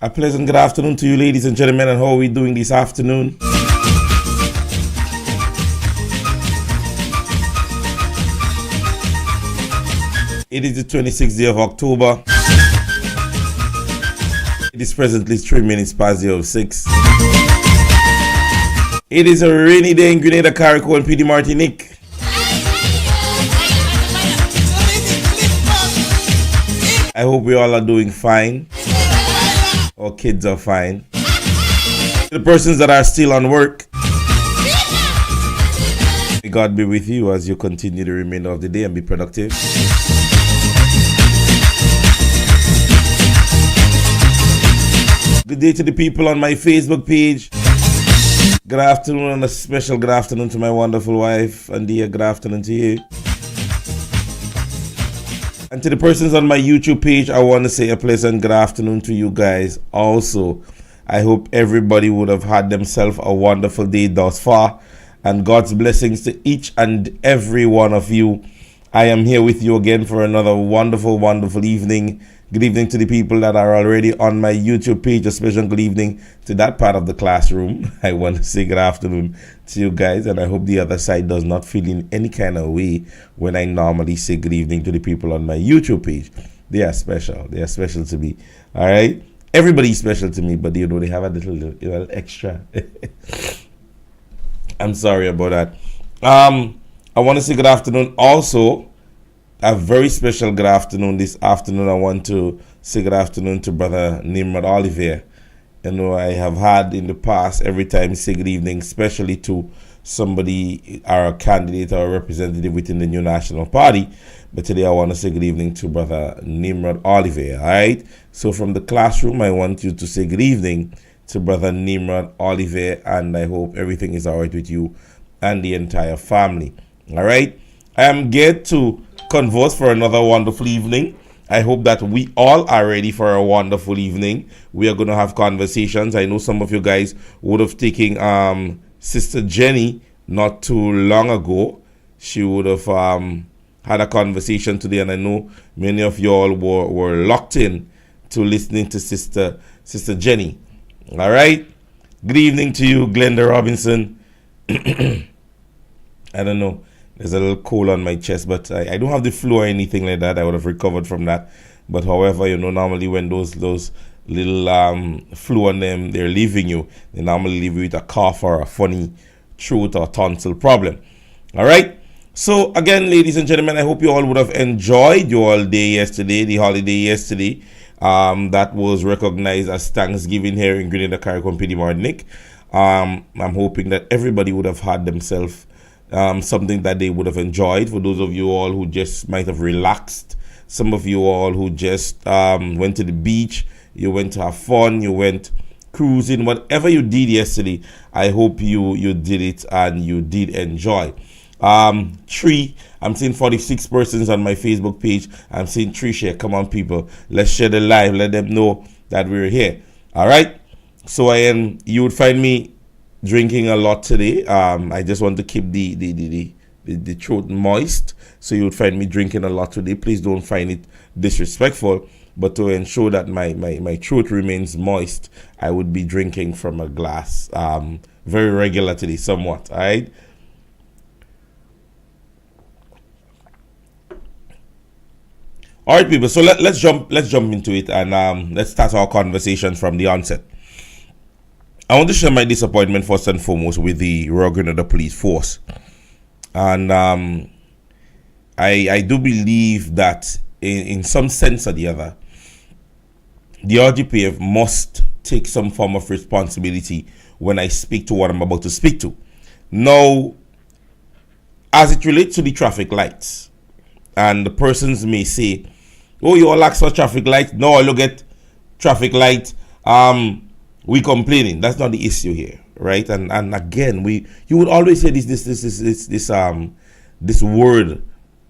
A pleasant good afternoon to you, ladies and gentlemen, and how are we doing this afternoon? It is the 26th day of October. It is presently 3 minutes past the hour of 6. It is a rainy day in Grenada, Carriacou, and PD Martinique. I hope we all are doing fine. Our kids are fine. The persons that are still on work, may God be with you as you continue the remainder of the day and be productive. Good day to the people on my Facebook page. Good afternoon, and a special good afternoon to my wonderful wife, Andia. Good afternoon to you. And to the persons on my YouTube page, I want to say a pleasant good afternoon to you guys also. I hope everybody would have had themselves a wonderful day thus far, and God's blessings to each and every one of you. I am here with you again for another wonderful, wonderful evening. Good evening to the people that are already on my YouTube page. A special good evening to that part of the classroom. I want to say good afternoon to you guys, and I hope the other side does not feel in any kind of way when I normally say good evening to the people on my YouTube page. They are special. They are special to me. All right? Everybody's special to me, but they have a little extra. I'm sorry about that. I want to say good afternoon also. A very special good afternoon this afternoon. I want to say good afternoon to Brother Nimrod Oliver. You know, I have had in the past every time say good evening, especially to somebody or a candidate or a representative within the new national party. But today I want to say good evening to Brother Nimrod Oliver. All right. So from the classroom, I want you to say good evening to Brother Nimrod Oliver, and I hope everything is all right with you and the entire family. All right. I am geared to converse for another wonderful evening. I hope that we all are ready for a wonderful evening. We are going to have conversations. I know some of you guys would have taken Sister Jenny not too long ago. She would have had a conversation today, and I know many of you all were locked in to listening to Sister Jenny. All right. Good evening to you, Glenda Robinson. I don't know. There's a little cold on my chest, but I don't have the flu or anything like that. I would have recovered from that. But however, you know, normally when those little flu on them, they're leaving you. They normally leave you with a cough or a funny throat or tonsil problem. All right. So again, ladies and gentlemen, I hope you all would have enjoyed your day yesterday, the holiday yesterday. That was recognized as Thanksgiving here in Grenada, CARICOM, PD Martinique. I'm hoping that everybody would have had themselves something that they would have enjoyed. For those of you all who just might have relaxed, some of you all who just went to the beach, you went to have fun, you went cruising, whatever you did yesterday, I hope you did it and you did enjoy. I'm seeing 46 persons on my Facebook page. I'm seeing 3 share. Come on, people, let's share the live. Let them know that we're here. All right. So you would find me drinking a lot today. I just want to keep the throat moist, so you would find me drinking a lot today. Please don't find it disrespectful, but to ensure that my throat remains moist, I would be drinking from a glass very regular today, somewhat. All right. All right, people. So let's jump into it, and let's start our conversation from the onset. I want to share my disappointment first and foremost with the Royal Grenada Police Force. And I do believe that in some sense or the other, the RGPF must take some form of responsibility when I speak to what I'm about to speak to. Now, as it relates to the traffic lights, and the persons may say, oh, you all lack such traffic lights. No, I look at traffic light. We complaining. That's not the issue here, right? And again, you would always say this word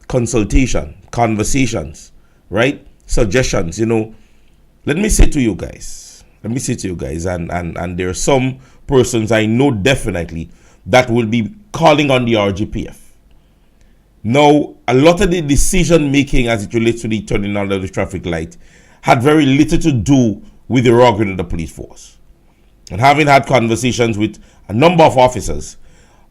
consultation, conversations, right? Suggestions. You know, let me say to you guys, and there are some persons I know definitely that will be calling on the RGPF. Now, a lot of the decision making as it relates to the turning on of the traffic light had very little to do with the Royal Grenada Police Force. And having had conversations with a number of officers,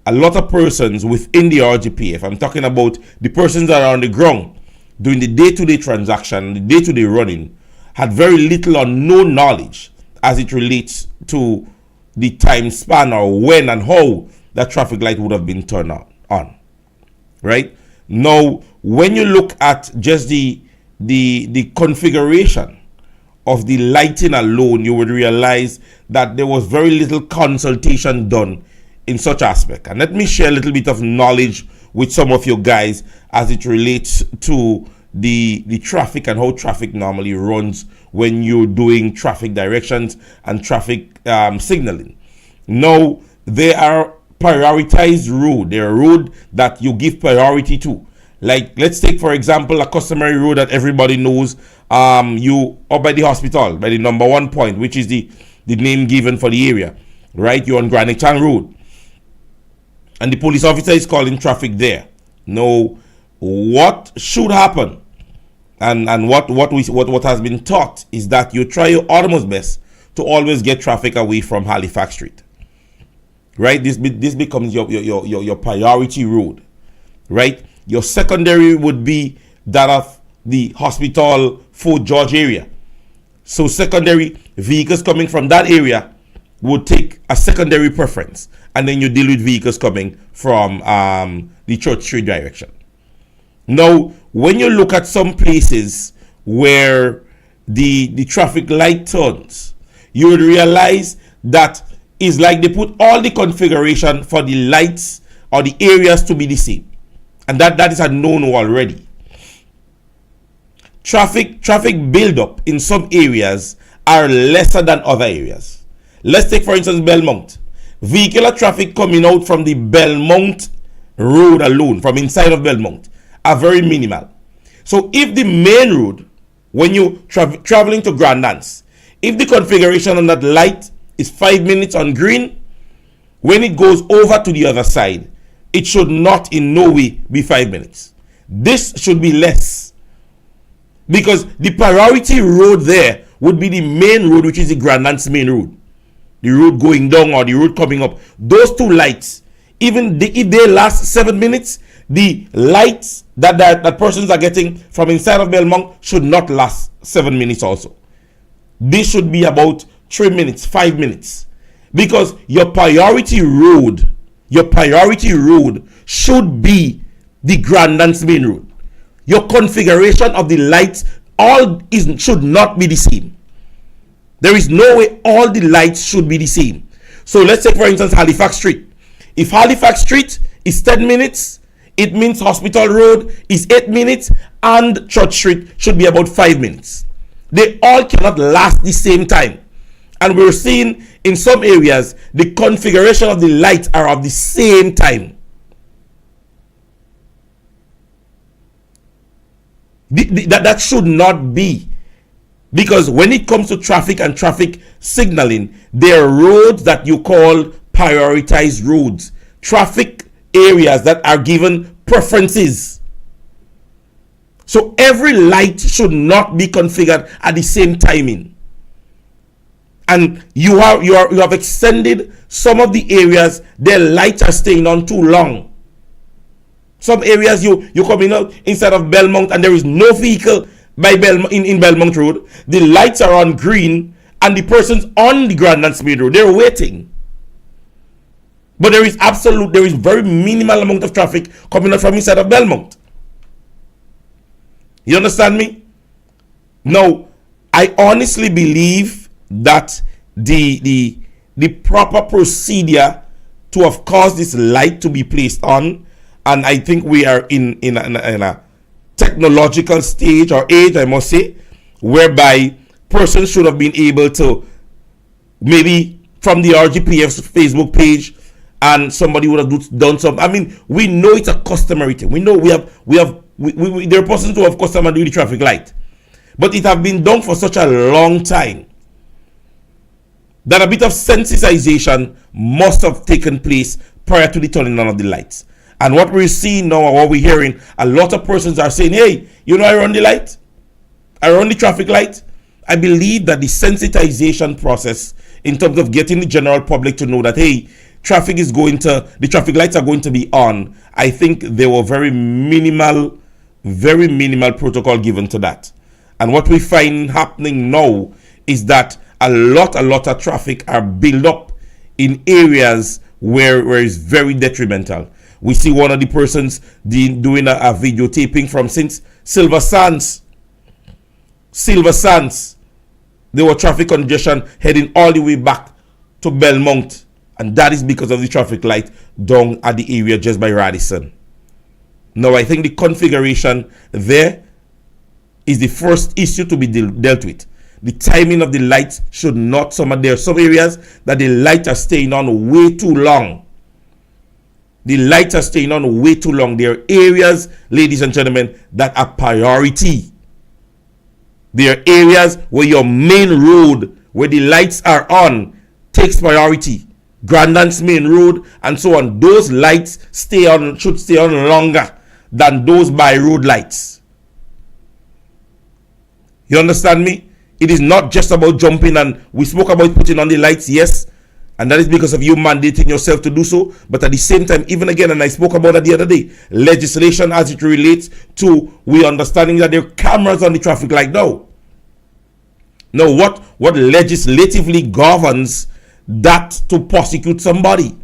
a lot of persons within the RGPF, I'm talking about the persons that are on the ground doing the day-to-day transaction, the day-to-day running, had very little or no knowledge as it relates to the time span or when and how that traffic light would have been turned on. Right? Now, when you look at just the configuration of the lighting alone, you would realize that there was very little consultation done in such aspect. And let me share a little bit of knowledge with some of you guys as it relates to the traffic and how traffic normally runs when you're doing traffic directions and traffic signaling. Now, there are prioritized road. There are road that you give priority to. Like, let's take, for example, a customary road that everybody knows. You up by the hospital, by the number 1 point, which is the name given for the area, right? You're on Granite Town Road, and the police officer is calling traffic there. Now, what should happen, and what has been taught, is that you try your utmost best to always get traffic away from Halifax Street, right? This becomes your priority road, right? Your secondary would be that of the hospital Fort George area. So secondary vehicles coming from that area would take a secondary preference, and then you deal with vehicles coming from the Church Street direction. Now, when you look at some places where the traffic light turns, you would realize that it's like they put all the configuration for the lights or the areas to be the same. And that is a no-no already. Traffic build-up in some areas are lesser than other areas. Let's take, for instance, Belmont. Vehicular traffic coming out from the Belmont road alone, from inside of Belmont, are very minimal. So if the main road, when you traveling to Grand Anse, if the configuration on that light is 5 minutes on green, when it goes over to the other side, it should not in no way be 5 minutes. This should be less, because the priority road there would be the main road, which is the Grand Anse main road. The road going down or the road coming up. Those two lights, even if they last 7 minutes, the lights that persons are getting from inside of Belmont should not last 7 minutes also. This should be about 3 minutes, 5 minutes. Because your priority road should be the Grand Anse main road. Your configuration of the lights should not be the same. There is no way all the lights should be the same. So let's take, for instance, Halifax Street. If Halifax Street is 10 minutes, it means Hospital Road is 8 minutes and Church Street should be about 5 minutes. They all cannot last the same time. And we're seeing in some areas, the configuration of the lights are of the same time. That should not be. Because when it comes to traffic and traffic signaling, there are roads that you call prioritized roads. Traffic areas that are given preferences. So every light should not be configured at the same timing. And you have extended some of the areas, their lights are staying on too long. Some areas you coming out inside of Belmont and there is no vehicle by in Belmont Road. The lights are on green and the person's on the Grand Anse Main Road. They're waiting. But there is very minimal amount of traffic coming out from inside of Belmont. You understand me? Now, I honestly believe that the proper procedure to have caused this light to be placed on, and I think we are in a technological stage or age, I must say, whereby persons should have been able to, maybe from the RGPF's Facebook page, and somebody would have done some. I mean, we know it's a customary thing. We know there are persons who have customary do the traffic light, but it have been done for such a long time that a bit of sensitization must have taken place prior to the turning on of the lights. And what we're seeing now, or what we're hearing, a lot of persons are saying, hey, I run the light, I run the traffic light. I believe that the sensitization process in terms of getting the general public to know that, hey, the traffic lights are going to be on, I think there were very minimal protocol given to that. And what we find happening now is that a lot of traffic are built up in areas where it's very detrimental. We see one of the persons doing a videotaping from Silver Sands. There was traffic congestion heading all the way back to Belmont. And that is because of the traffic light down at the area just by Radisson. Now, I think the configuration there is the first issue to be dealt with. The timing of the lights should not, there are some areas that the lights are staying on way too long. The lights are staying on way too long. There are areas, ladies and gentlemen, that are priority. There are areas where your main road, where the lights are on, takes priority. Grandance Main Road and so on. Those lights should stay on longer than those by road lights. You understand me? It is not just about jumping, and we spoke about putting on the lights, yes, and that is because of you mandating yourself to do so. But at the same time, even again, and I spoke about that the other day, legislation as it relates to we understanding that there are cameras on the traffic light now. Now, what legislatively governs that to prosecute somebody?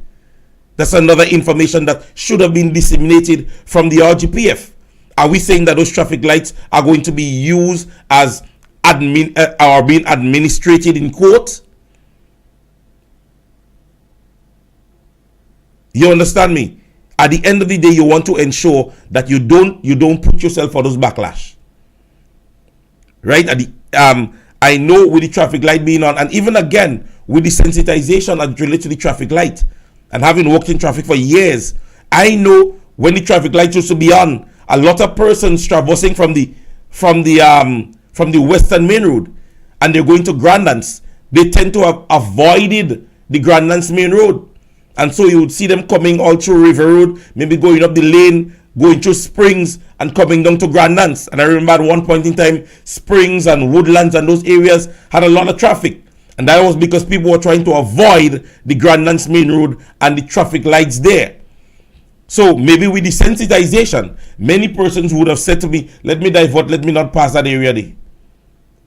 That's another information that should have been disseminated from the RGPF. Are we saying that those traffic lights are going to be used as are being administrated in court? You understand me? At the end of the day, you want to ensure that you don't put yourself for those backlash, right? I know with the traffic light being on, and even again with the sensitization that relates to the traffic light, and having worked in traffic for years, I know when the traffic light used to be on, a lot of persons traversing from the Western Main Road, and they're going to Grandance, they tend to have avoided the Grandance Main Road. And so you would see them coming all through River Road, maybe going up the lane, going through Springs and coming down to Grandance. And I remember at one point in time, Springs and Woodlands and those areas had a lot of traffic. And that was because people were trying to avoid the Grandance Main Road and the traffic lights there. So maybe with the sensitization, many persons would have said to me, let me divert, let me not pass that area there.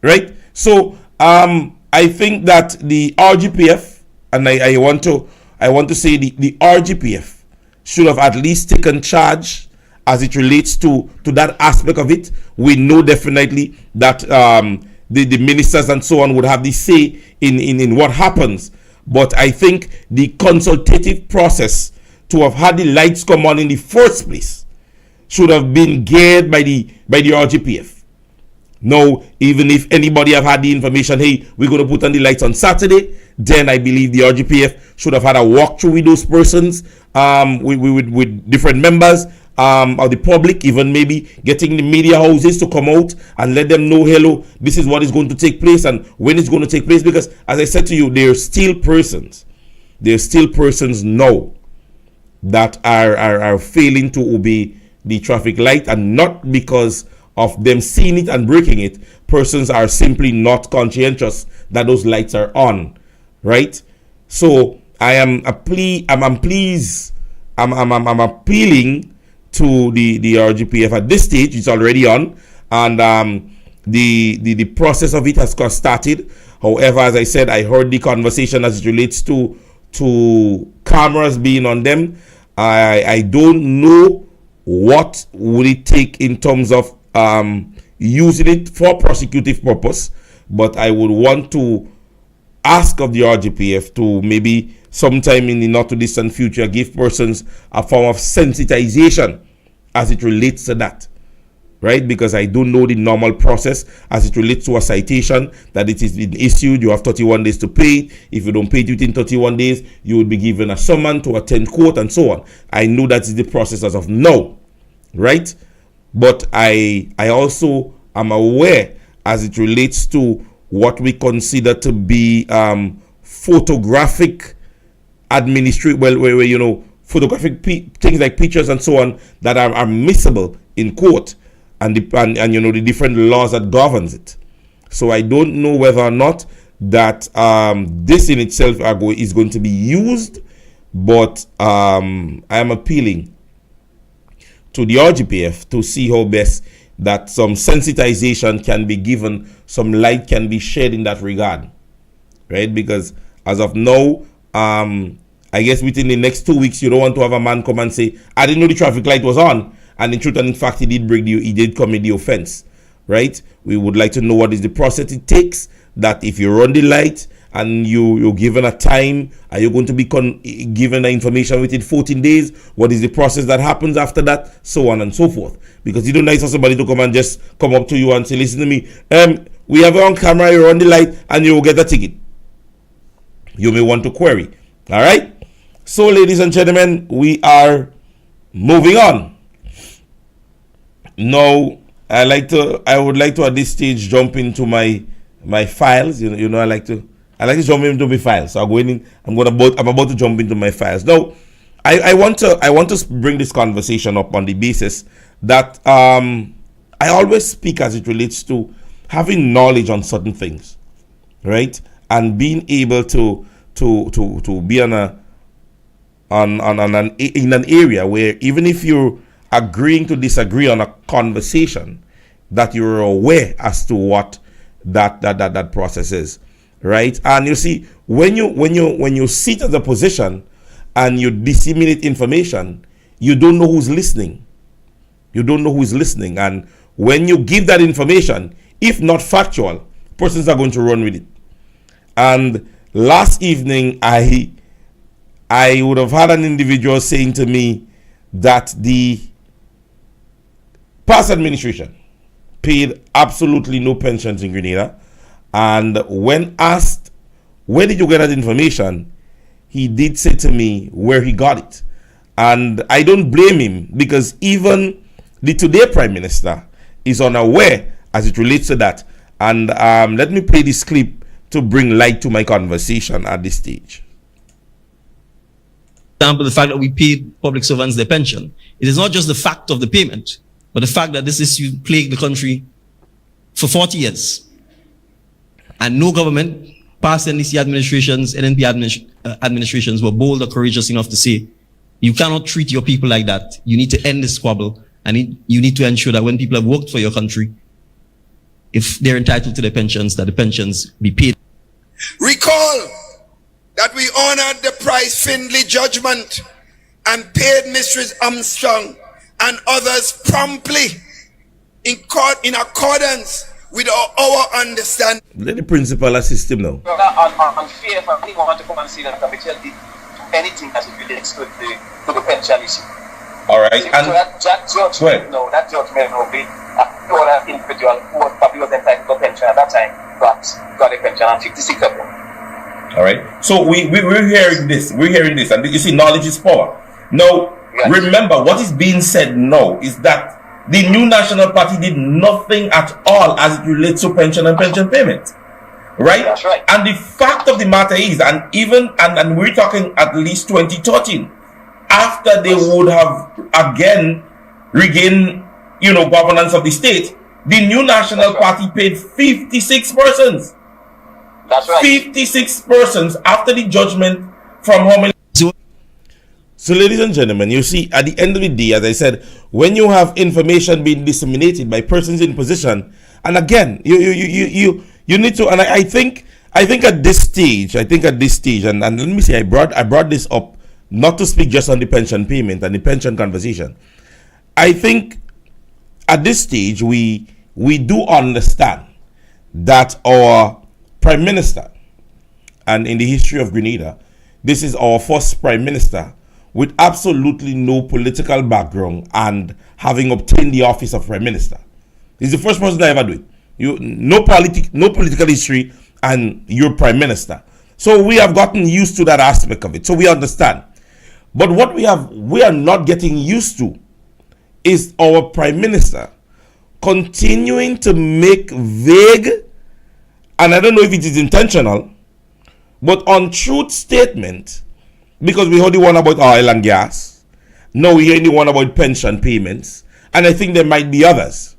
Right? So I think that the RGPF, and I want to say the RGPF should have at least taken charge as it relates to that aspect of it. We know definitely that the ministers and so on would have the say in what happens. But I think the consultative process to have had the lights come on in the first place should have been geared by the RGPF. Now, even if anybody have had the information, hey, we're going to put on the lights on Saturday, then I believe the RGPF should have had a walkthrough with those persons, with different members of the public, even maybe getting the media houses to come out and let them know, hello, this is what is going to take place and when it's going to take place. Because, as I said to you, there are still persons now that are failing to obey the traffic light, and not because of them seeing it and breaking it. Persons are simply not conscientious that those lights are on, right? So I'm appealing to the RGPF at this stage. It's already on, and the process of it has started. However, as I said, I heard the conversation as it relates to cameras being on them. I don't know what would it take in terms of using it for prosecutive purpose, but I would want to ask of the RGPF to maybe sometime in the not too distant future give persons a form of sensitization as it relates to that, right? Because I don't know the normal process as it relates to a citation, that it is been issued, you have 31 days to pay. If you don't pay it within 31 days, you would be given a summon to attend court and so on. I know that is the process as of now, right? But I also am aware as it relates to what we consider to be photographic administration, where photographic things like pictures and so on that are admissible in court, and the different laws that governs it. So I don't know whether or not that this in itself is going to be used, but I am appealing to the RGPF to see how best that some sensitization can be given, some light can be shed in that regard, right? Because as of now, I guess within the next 2 weeks, you don't want to have a man come and say, I didn't know the traffic light was on, and in truth and in fact, he did commit the offense, right? We would like to know what is the process it takes, that if you run the light and you're given a time, are you going to be given the information within 14 days? What is the process that happens after that? So on and so forth. Because you don't like somebody to come and just come up to you and say, listen to me, we have it on camera, you run the light, and you will get a ticket. You may want to query. All right? So, ladies and gentlemen, we are moving on. Now, I would like to at this stage jump into my files. I like to jump into my files. So I'm about to jump into my files. Now, I want to bring this conversation up on the basis that I always speak as it relates to having knowledge on certain things, right? And being able to be in an area where even if you're agreeing to disagree on a conversation, that you're aware as to what that process is, right? And you see, when you sit at the position and you disseminate information, you don't know who's listening. You don't know who is listening, and when you give that information, if not factual, persons are going to run with it. And last evening, I would have had an individual saying to me that the past administration paid absolutely no pensions in Grenada, and when asked, where did you get that information, he did say to me where he got it. And I don't blame him, because even the today Prime Minister is unaware as it relates to that. And let me play this clip to bring light to my conversation at this stage. For example, the fact that we paid public servants their pension. It is not just the fact of the payment, but the fact that this issue plagued the country for 40 years. And no government, past NDC administrations, NNP administrations were bold or courageous enough to say, you cannot treat your people like that. You need to end this squabble. And you need to ensure that when people have worked for your country, if they're entitled to their pensions, that the pensions be paid. Recall that we honored the Price Findlay judgment and paid Mrs. Armstrong and others promptly in accordance with our understanding. Let the principal assist him now. Unfair for anyone to come and see that Mitchell did anything as it relates to the pension issue. All right. So that judgment, that judgment will be all that individual who probably was entitled to pension at that time got a pension and 56 of them. All right. So we're hearing this. And you see, knowledge is power. Now, remember, what is being said now is that the new National Party did nothing at all as it relates to pension and pension payment. Right? That's right. And the fact of the matter is, and we're talking at least 2013, after they would have again regained, governance of the state, the new National Party paid 56 persons. That's right. 56 persons after the judgment from how many? So, ladies and gentlemen, you see, at the end of the day, as I said, when you have information being disseminated by persons in position, and again, you need to, and I think at this stage, and let me say, I brought this up not to speak just on the pension payment and the pension conversation. I think at this stage, we do understand that our Prime Minister, and in the history of Grenada, this is our first Prime Minister with absolutely no political background and having obtained the office of Prime Minister. He's the first person to ever do it. No political history, and you're Prime Minister. So we have gotten used to that aspect of it. So we understand. But what we are not getting used to is our Prime Minister continuing to make vague, and I don't know if it is intentional, but untruth statement, because we heard the one about oil and gas. Now we hear the one about pension payments, and I think there might be others.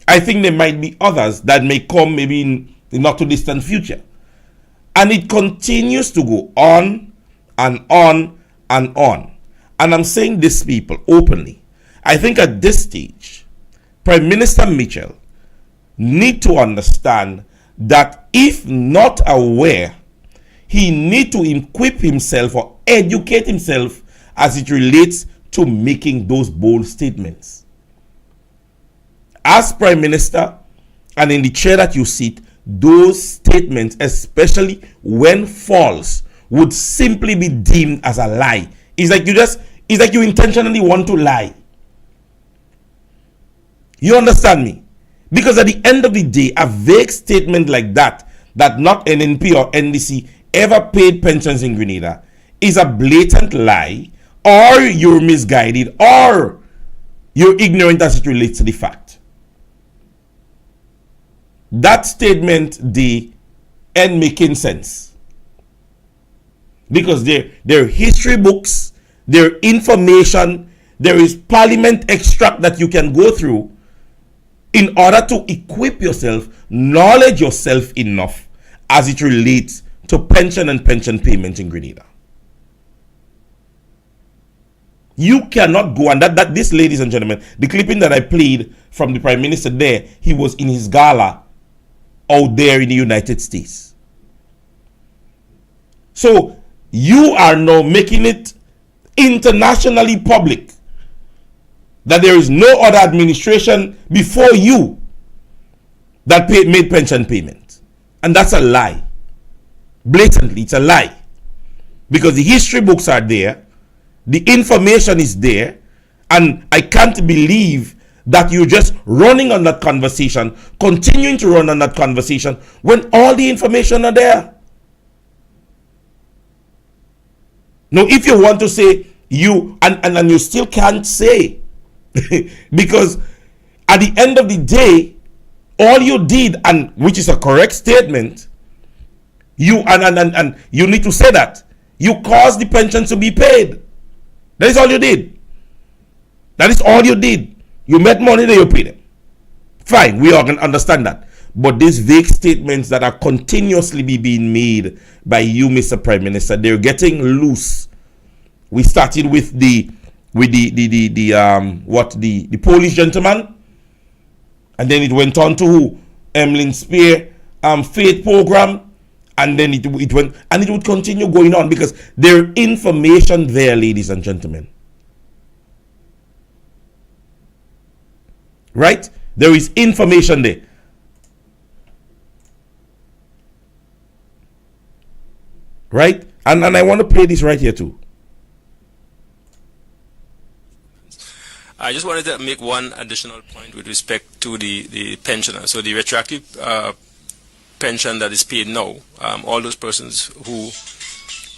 I think there might be others that may come maybe in the not too distant future. And it continues to go on and on and on. And I'm saying this, people, openly. I think at this stage, Prime Minister Mitchell need to understand that if not aware, he need to equip himself or educate himself as it relates to making those bold statements. As Prime Minister, and in the chair that you sit, those statements, especially when false, would simply be deemed as a lie. It's like you intentionally want to lie. You understand me? Because at the end of the day, a vague statement like that not NNP or NDC ever paid pensions in Grenada is a blatant lie, or you're misguided, or you're ignorant as it relates to the fact. That statement, the end making sense. Because there are history books, there are information, there is parliament extract that you can go through in order to equip yourself, knowledge yourself enough as it relates to pension and pension payment in Grenada. You cannot go, and that this, ladies and gentlemen, the clipping that I played from the Prime Minister there, he was in his gala out there in the United States. So you are now making it internationally public that there is no other administration before you that made pension payment. And that's a lie. Blatantly, it's a lie. Because the history books are there, the information is there, and I can't believe that you're just running on that conversation, continuing to run on that conversation when all the information are there. Now, if you want to say you, and you still can't say, because at the end of the day, all you did, and which is a correct statement, you and you need to say that you caused the pensions to be paid. That is all you did. That is all you did. You made money, then you paid them. Fine, we all can understand that. But these vague statements that are continuously being made by you, Mr. Prime Minister, they're getting loose. We started with the Polish gentleman, and then it went on to who? Emlyn Spear faith program, and then it went, and it would continue going on because there is information there, ladies and gentlemen. Right? There is information there. Right? And I want to play this right here too. I just wanted to make one additional point with respect to the pensioner. So the retroactive pension that is paid now, all those persons who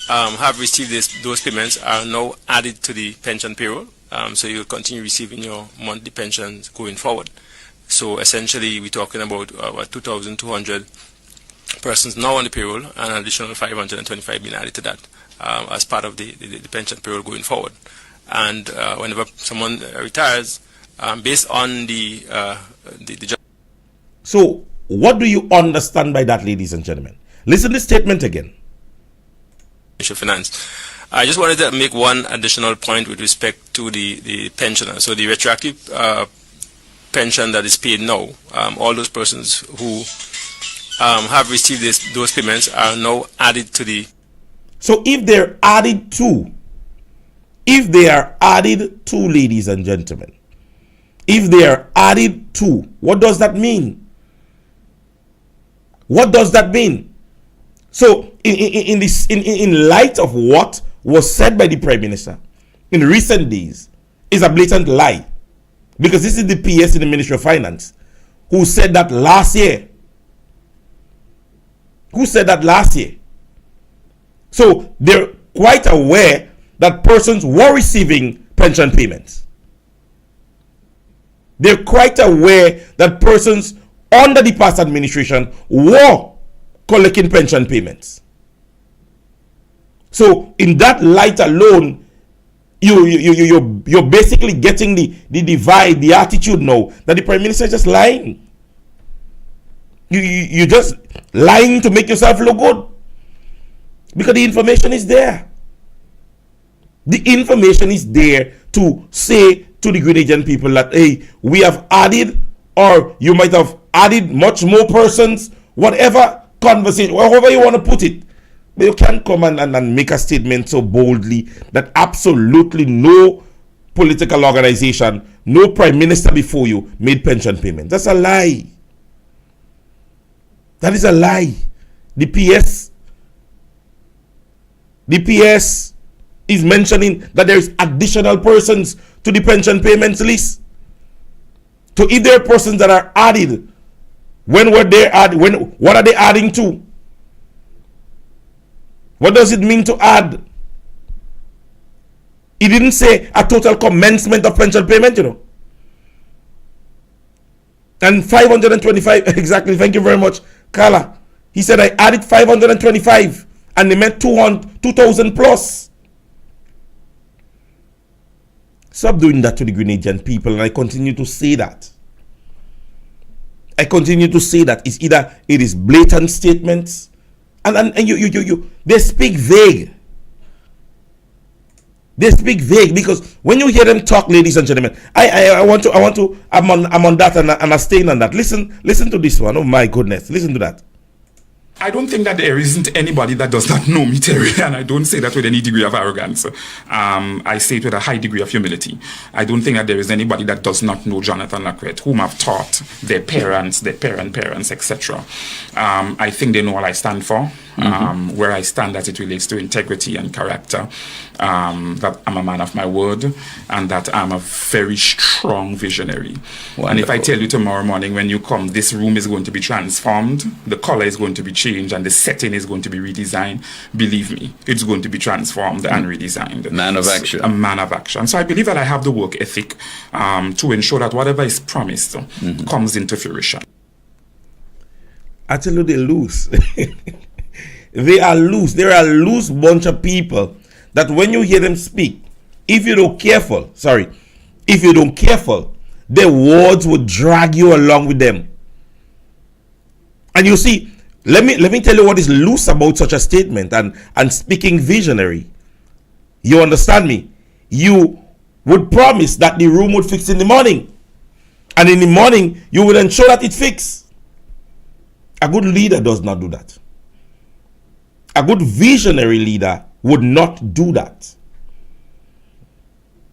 have received those payments are now added to the pension payroll. So you'll continue receiving your monthly pensions going forward. So essentially, we're talking about 2,200 persons now on the payroll, and an additional 525 being added to that as part of the pension payroll going forward. And whenever someone retires, based on the job. So, what do you understand by that, ladies and gentlemen? Listen to the statement again. Finance. I just wanted to make one additional point with respect to the pensioner. So the retroactive pension that is paid now, all those persons who have received those payments are now added to the. So if they're added to, ladies and gentlemen, if they are added to, what does that mean? What does that mean? So in light of what was said by the Prime Minister in recent days is a blatant lie, because this is the PS in the Ministry of Finance who said that last year. So they're quite aware that persons were receiving pension payments. They're quite aware that persons under the past administration were collecting pension payments. So in that light alone, you're basically getting the divide, the attitude now that the Prime Minister is just lying. You're just lying to make yourself look good, because the information is there. The information is there to say to the Grenadian people that, hey, we have added, or you might have added much more persons, whatever conversation, however you want to put it. But you can't come and make a statement so boldly that absolutely no political organization, no prime minister before you made pension payment. That's a lie. That is a lie. The PS is mentioning that there is additional persons to the pension payments list. So if there are persons that are added, when were they added? What are they adding to? What does it mean to add? He didn't say a total commencement of pension payment, you know. And 525, exactly, thank you very much, Carla. He said I added 525 and they meant 2,000 plus. Stop doing that to the Grenadian people, and I continue to say that. I continue to say that it's either it is blatant statements, and they speak vague. They speak vague because when you hear them talk, ladies and gentlemen, I'm on that and I'm staying on that. Listen to this one. Oh my goodness, listen to that. I don't think that there isn't anybody that does not know me, Terry, and I don't say that with any degree of arrogance. I say it with a high degree of humility. I don't think that there is anybody that does not know Jonathan Lacquette, whom I've taught, their parents, their parents, etc. I think they know what I stand for, where I stand as it relates to integrity and character, that I'm a man of my word, and that I'm a very strong visionary. Wonderful. And if I tell you tomorrow morning when you come, this room is going to be transformed, the color is going to be changed, and the setting is going to be redesigned, believe me, it's going to be transformed and redesigned. Man of action. A man of action. So I believe that I have the work ethic to ensure that whatever is promised comes into fruition. I tell you, they're loose. They are loose. They're a loose bunch of people that when you hear them speak, if you don't careful, their words will drag you along with them. And you see, let me tell you what is loose about such a statement and speaking visionary. You understand me? You would promise that the room would fix in the morning. And in the morning, you will ensure that it fixes. A good leader does not do that. A good visionary leader would not do that.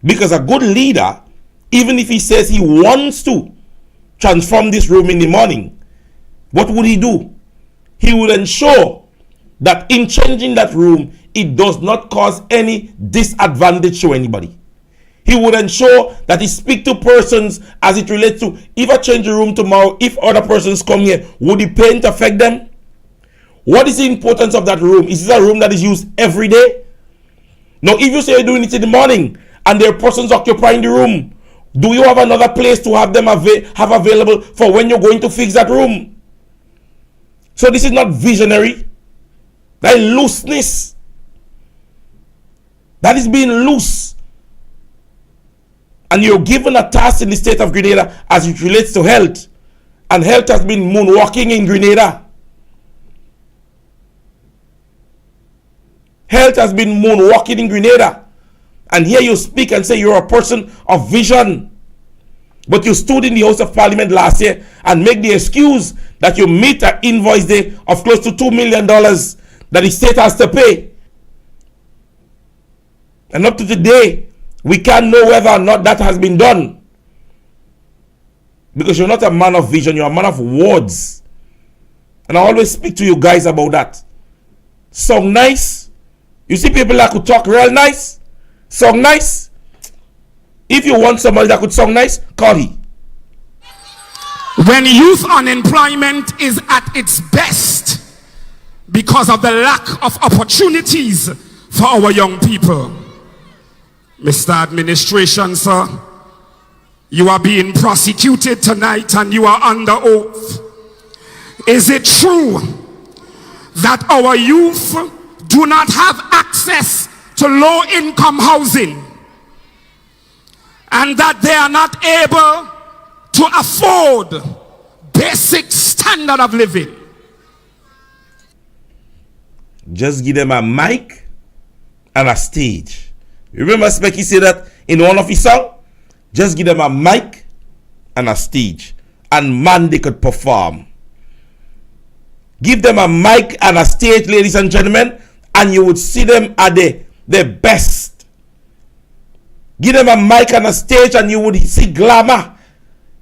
Because a good leader, even if he says he wants to transform this room in the morning, what would he do? He would ensure that in changing that room, it does not cause any disadvantage to anybody. He would ensure that he speak to persons as it relates to, if I change the room tomorrow, if other persons come here, would the paint affect them? What is the importance of that room? Is this a room that is used every day? Now, if you say you're doing it in the morning and there are persons occupying the room, do you have another place to have them have available for when you're going to fix that room? So this is not visionary. That is looseness. That is being loose. And you're given a task in the state of Grenada as it relates to health. And health has been moonwalking in Grenada. Health has been moonwalking in Grenada. And here you speak and say you're a person of vision. But you stood in the House of Parliament last year and make the excuse that you meet an invoice day of close to $2 million that the state has to pay. And up to today, we can't know whether or not that has been done. Because you're not a man of vision, you're a man of words. And I always speak to you guys about that. Sound nice. You see people that could talk real nice. Sound nice. If you want somebody that could sound nice, call he. When youth unemployment is at its best because of the lack of opportunities for our young people. Mr. Administration, sir, you are being prosecuted tonight and you are under oath. Is it true that our youth do not have access to low-income housing and that they are not able to afford basic standard of living? Just give them a mic and a stage. Remember Specky said that in one of his songs? Just give them a mic and a stage, and man, they could perform. Give them a mic and a stage, ladies and gentlemen, and you would see them at their best. Give them a mic and a stage and you would see glamour.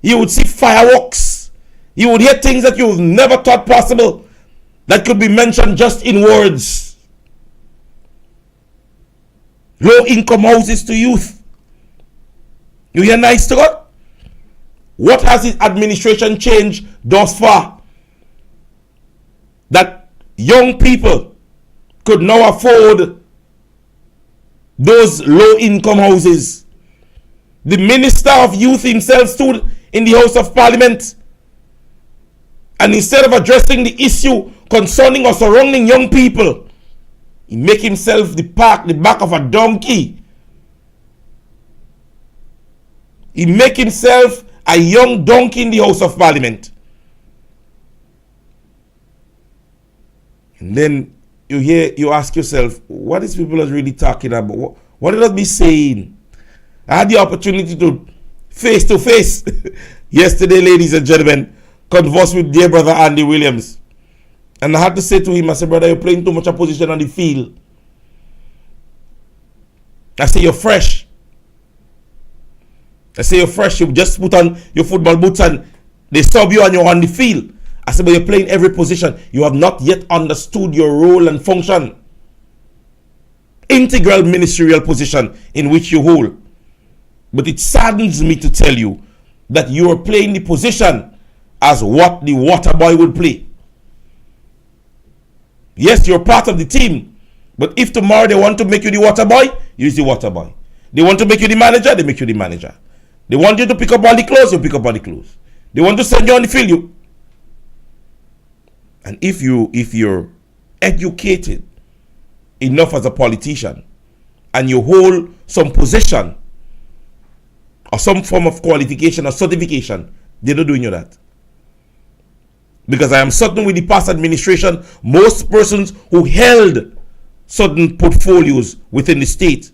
You would see fireworks. You would hear things that you've never thought possible that could be mentioned just in words. Low income houses to youth. You hear nice to God? What has his administration changed thus far? That young people could now afford those low-income houses. The Minister of Youth himself stood in the House of Parliament, and instead of addressing the issue concerning or surrounding young people, he make himself the back of a donkey. He make himself a young donkey in the House of Parliament. And then you ask yourself, what is people really talking about? What did I be saying? I had the opportunity to face yesterday, ladies and gentlemen, converse with dear brother Andy Williams. And I had to say to him, I said, brother, you're playing too much opposition on the field. I say, you're fresh. I say, you're fresh. You just put on your football boots and they sub you and you're on the field. I said, but you're playing every position. You have not yet understood your role and function. Integral ministerial position in which you hold. But it saddens me to tell you that you are playing the position as what the water boy would play. Yes, you're part of the team. But if tomorrow they want to make you the water boy, you're the water boy. They want to make you the manager, they make you the manager. They want you to pick up all the clothes, you pick up all the clothes. They want to send you on the field, you. And if you're educated enough as a politician and you hold some position or some form of qualification or certification, they're not doing you that. Because I am certain with the past administration, most persons who held certain portfolios within the state,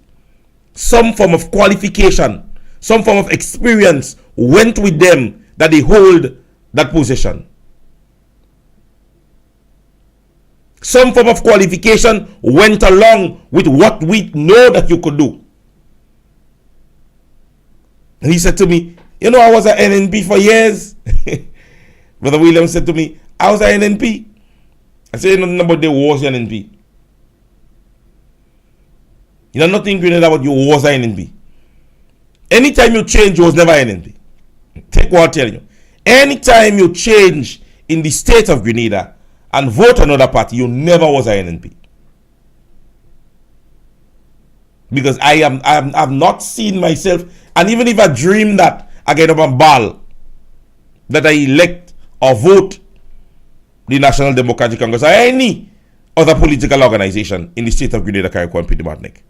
some form of qualification, some form of experience went with them that they hold that position. Some form of qualification went along with what we know that you could do. And he said to me, you know, I was at NNP for years. Brother Williams said to me, I was at NNP. I said, you know nothing about the wars at NNP. You know nothing in Grenada about your wars at NNP. Anytime you change, you was never NNP. Take what I'm telling you. Anytime you change in the state of Grenada and vote another party, you never was a NNP. Because I have not seen myself, and even if I dream that I get up a ball, that I elect or vote the National Democratic Congress or any other political organization in the state of Grenada, Carriacou, and Petite Martinique.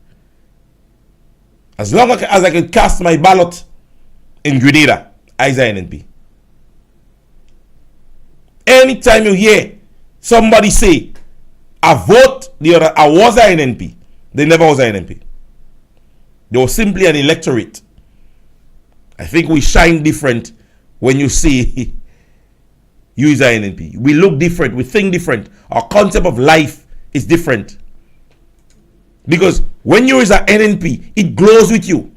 As long as I can cast my ballot in Grenada, I is a NNP. Anytime you hear somebody say, I vote the other, I was an NNP, they never was an NNP. They were simply an electorate. I think we shine different when you see you is an NNP. We look different, we think different. Our concept of life is different. Because when you is an NNP, it glows with you.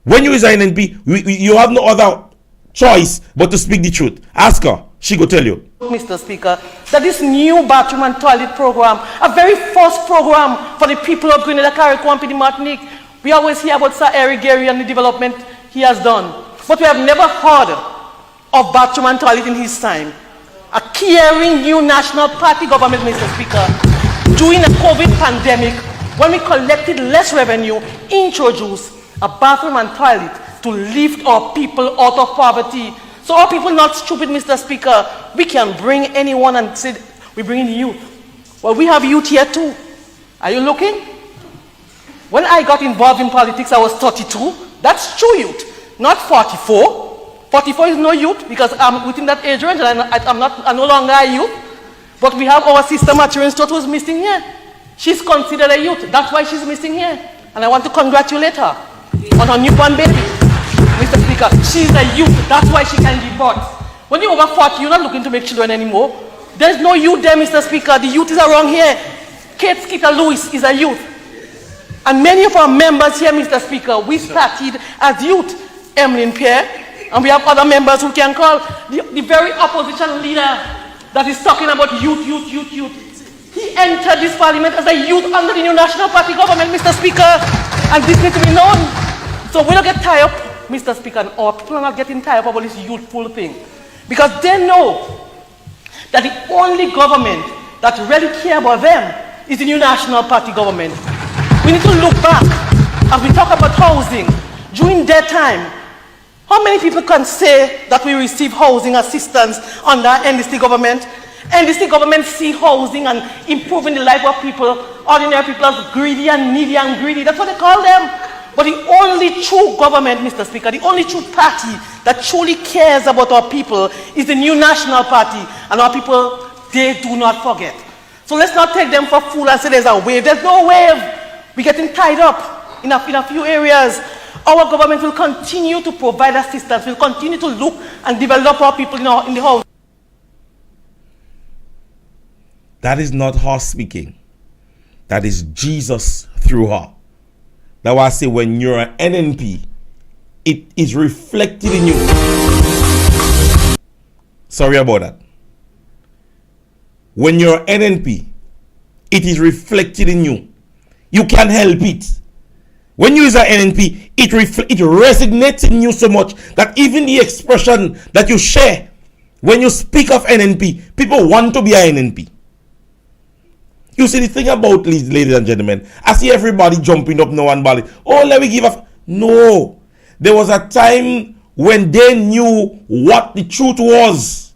When you is an NNP, you have no other choice but to speak the truth. Ask her, she go tell you. Mr. Speaker, that this new bathroom and toilet program, a very first program for the people of Grenada, Carriacou, and Petite Martinique, we always hear about Sir Eric Gary and the development he has done. But we have never heard of bathroom and toilet in his time. A caring new national party government, Mr. Speaker, during the COVID pandemic, when we collected less revenue, introduced a bathroom and toilet to lift our people out of poverty. So our people not stupid, Mr. Speaker. We can bring anyone and say, we bring in youth. Well, we have youth here too. Are you looking? When I got involved in politics, I was 32. That's true youth, not 44. 44 is no youth because I'm within that age range and I'm no longer a youth. But we have our sister Materian Stott who's missing here. She's considered a youth. That's why she's missing here. And I want to congratulate her on her newborn baby. Mr. Speaker, she's a youth. That's why she can give birth. When you're over 40, you're not looking to make children anymore. There's no youth there, Mr. Speaker. The youth is around here. Kate Skeeter Lewis is a youth. And many of our members here, Mr. Speaker, we started as youth. Emmeline Pierre, and we have other members who can call. The very opposition leader that is talking about youth. He entered this parliament as a youth under the new National Party government, Mr. Speaker. And this needs to be known. So we don't get tired up, Mr. Speaker, and our people are not getting tired up about this youthful thing. Because they know that the only government that really cares about them is the new National Party government. We need to look back as we talk about housing. During that time, how many people can say that we receive housing assistance under NDC government? NDC government see housing and improving the life of people, ordinary people as greedy and needy and greedy. That's what they call them. But the only true government, Mr. Speaker, the only true party that truly cares about our people is the new National Party. And our people, they do not forget. So let's not take them for fool and say there's a wave. There's no wave. We're getting tied up in a few areas. Our government will continue to provide assistance. We'll continue to look and develop our people in the house. That is not her speaking. That is Jesus through her. That's why I say when you're an NNP, it is reflected in you. Sorry about that. When you're an NNP, it is reflected in you. You can't help it. When you is an NNP, it resonates in you so much that even the expression that you share when you speak of NNP, people want to be an NNP. You see the thing about these, ladies and gentlemen, I see everybody jumping up now and bally. Oh, let me give a... No. There was a time when they knew what the truth was.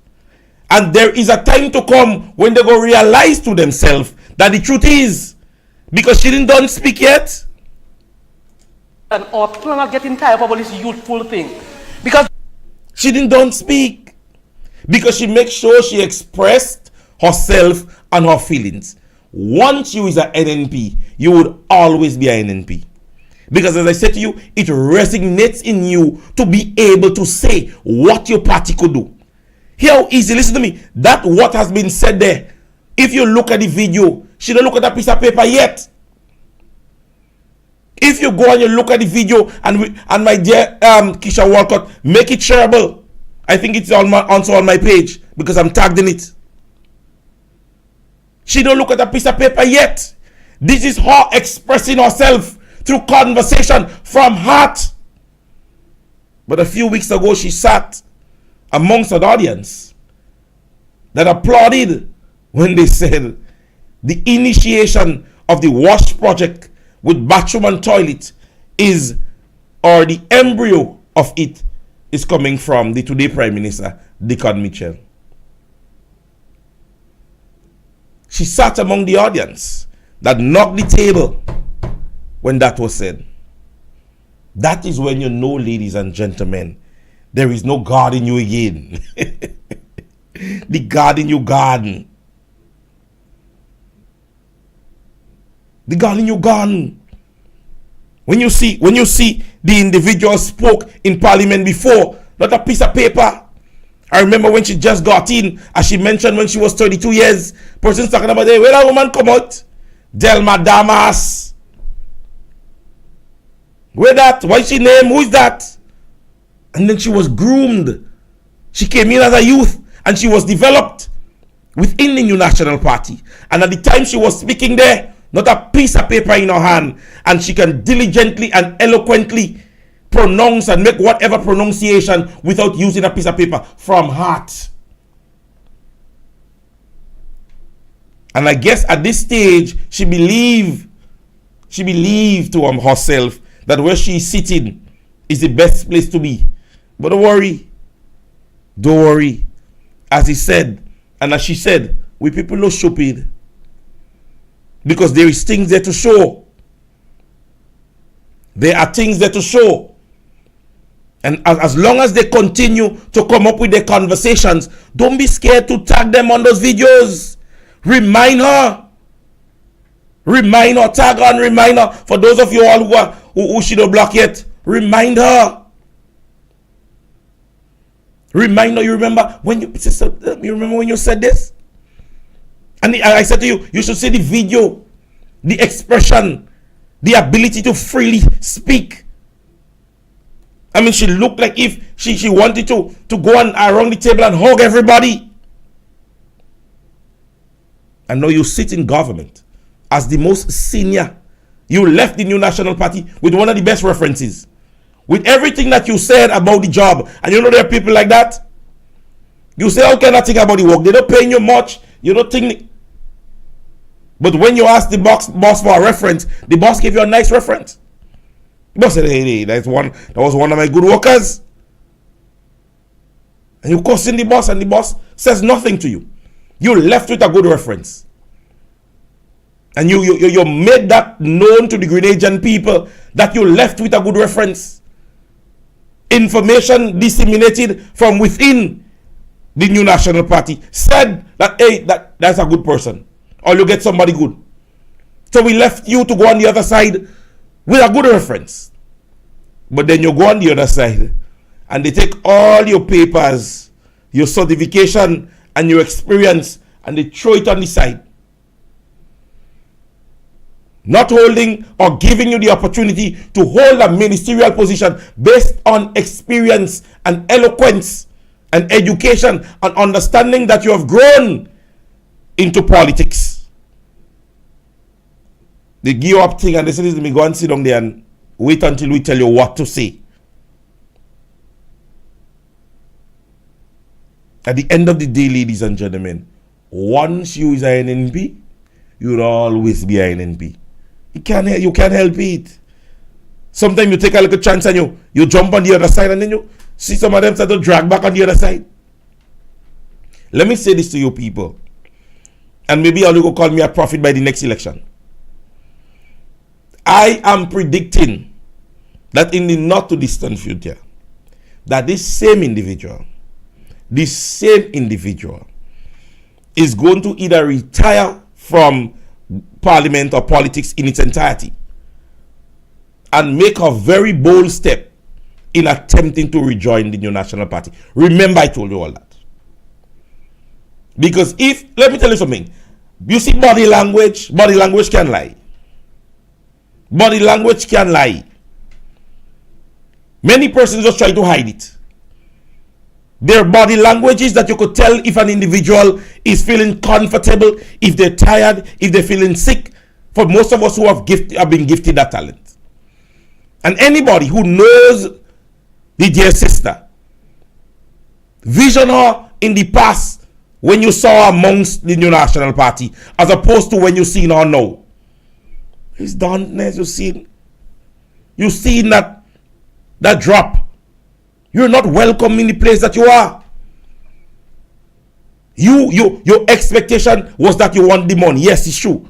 And there is a time to come when they go realize to themselves that the truth is. Because she didn't speak yet. And our people are not getting tired about this youthful thing. Because she didn't speak. Because she makes sure she expressed herself and her feelings. Once you is an NNP, you would always be an NNP. Because as I said to you, it resonates in you to be able to say what your party could do. Hear how easy, listen to me, that what has been said there, if you look at the video, she don't look at that piece of paper yet. If you go and you look at the video, and my dear Keisha Walcott, make it shareable. I think it's also on my page, because I'm tagged in it. She don't look at a piece of paper yet. This is her expressing herself through conversation from heart. But a few weeks ago, she sat amongst an audience that applauded when they said the initiation of the WASH project with bathroom and toilet is, or the embryo of it is coming from the today Prime Minister, Dickon Mitchell. She sat among the audience that knocked the table when that was said. That is when you know, ladies and gentlemen, there is no God in you again. The God in your garden. The God in your garden. When you see the individual spoke in parliament before, not a piece of paper. I remember when she just got in, as she mentioned when she was 32 years, person's talking about, hey, where that woman come out? Delma Damas. Where that? Why is she named? Who is that? And then she was groomed. She came in as a youth and she was developed within the new National Party. And at the time she was speaking there, not a piece of paper in her hand, and she can diligently and eloquently pronounce and make whatever pronunciation without using a piece of paper from heart. And I guess at this stage she believed to herself that where she's sitting is the best place to be. But don't worry. As he said, and as she said, we people no stupid. Because there is things there to show. There are things there to show. And as long as they continue to come up with their conversations, don't be scared to tag them on those videos. Remind her. Tag her and remind her. For those of you all who she don't block yet, remind her. Remind her. You remember when you said this? And I said to you, you should see the video, the expression, the ability to freely speak. I mean, she looked like if she wanted to go on around the table and hug everybody. And now you sit in government as the most senior. You left the new National Party with one of the best references. With everything that you said about the job. And you know there are people like that. You say, how can I think about the work? They don't pay you much. You don't think... But when you ask the boss for a reference, the boss gave you a nice reference. The boss said, hey, that was one of my good workers. And you question the boss, and the boss says nothing to you. You left with a good reference. And you made that known to the Grenadian people that you left with a good reference. Information disseminated from within the New National Party said that, hey, that's a good person. Or you get somebody good. So we left you to go on the other side with a good reference. But then you go on the other side and they take all your papers, your certification and your experience, and they throw it on the side. Not holding or giving you the opportunity to hold a ministerial position based on experience and eloquence and education and understanding that you have grown into politics. They give you up thing and they say, "Let me go and sit down there and wait until we tell you what to say." At the end of the day, ladies and gentlemen, once you is an NP, you'll always be an NP. You can't help it. Sometimes you take a little chance and you jump on the other side and then you see some of them start to drag back on the other side. Let me say this to you people, and maybe you'll go call me a prophet by the next election. I am predicting that in the not too distant future, that this same individual is going to either retire from parliament or politics in its entirety and make a very bold step in attempting to rejoin the New National Party. Remember, I told you all that. Because let me tell you something, you see, body language can lie. Body language can lie. Many persons just try to hide it. Their body language is that you could tell if an individual is feeling comfortable, if they're tired, if they're feeling sick. For most of us who have been gifted that talent. And anybody who knows the dear sister, vision her in the past when you saw her amongst the New National Party, as opposed to when you see her now. It's darkness, you seen that drop. You're not welcome in the place that you are. Your expectation was that you want the money. Yes, it's true.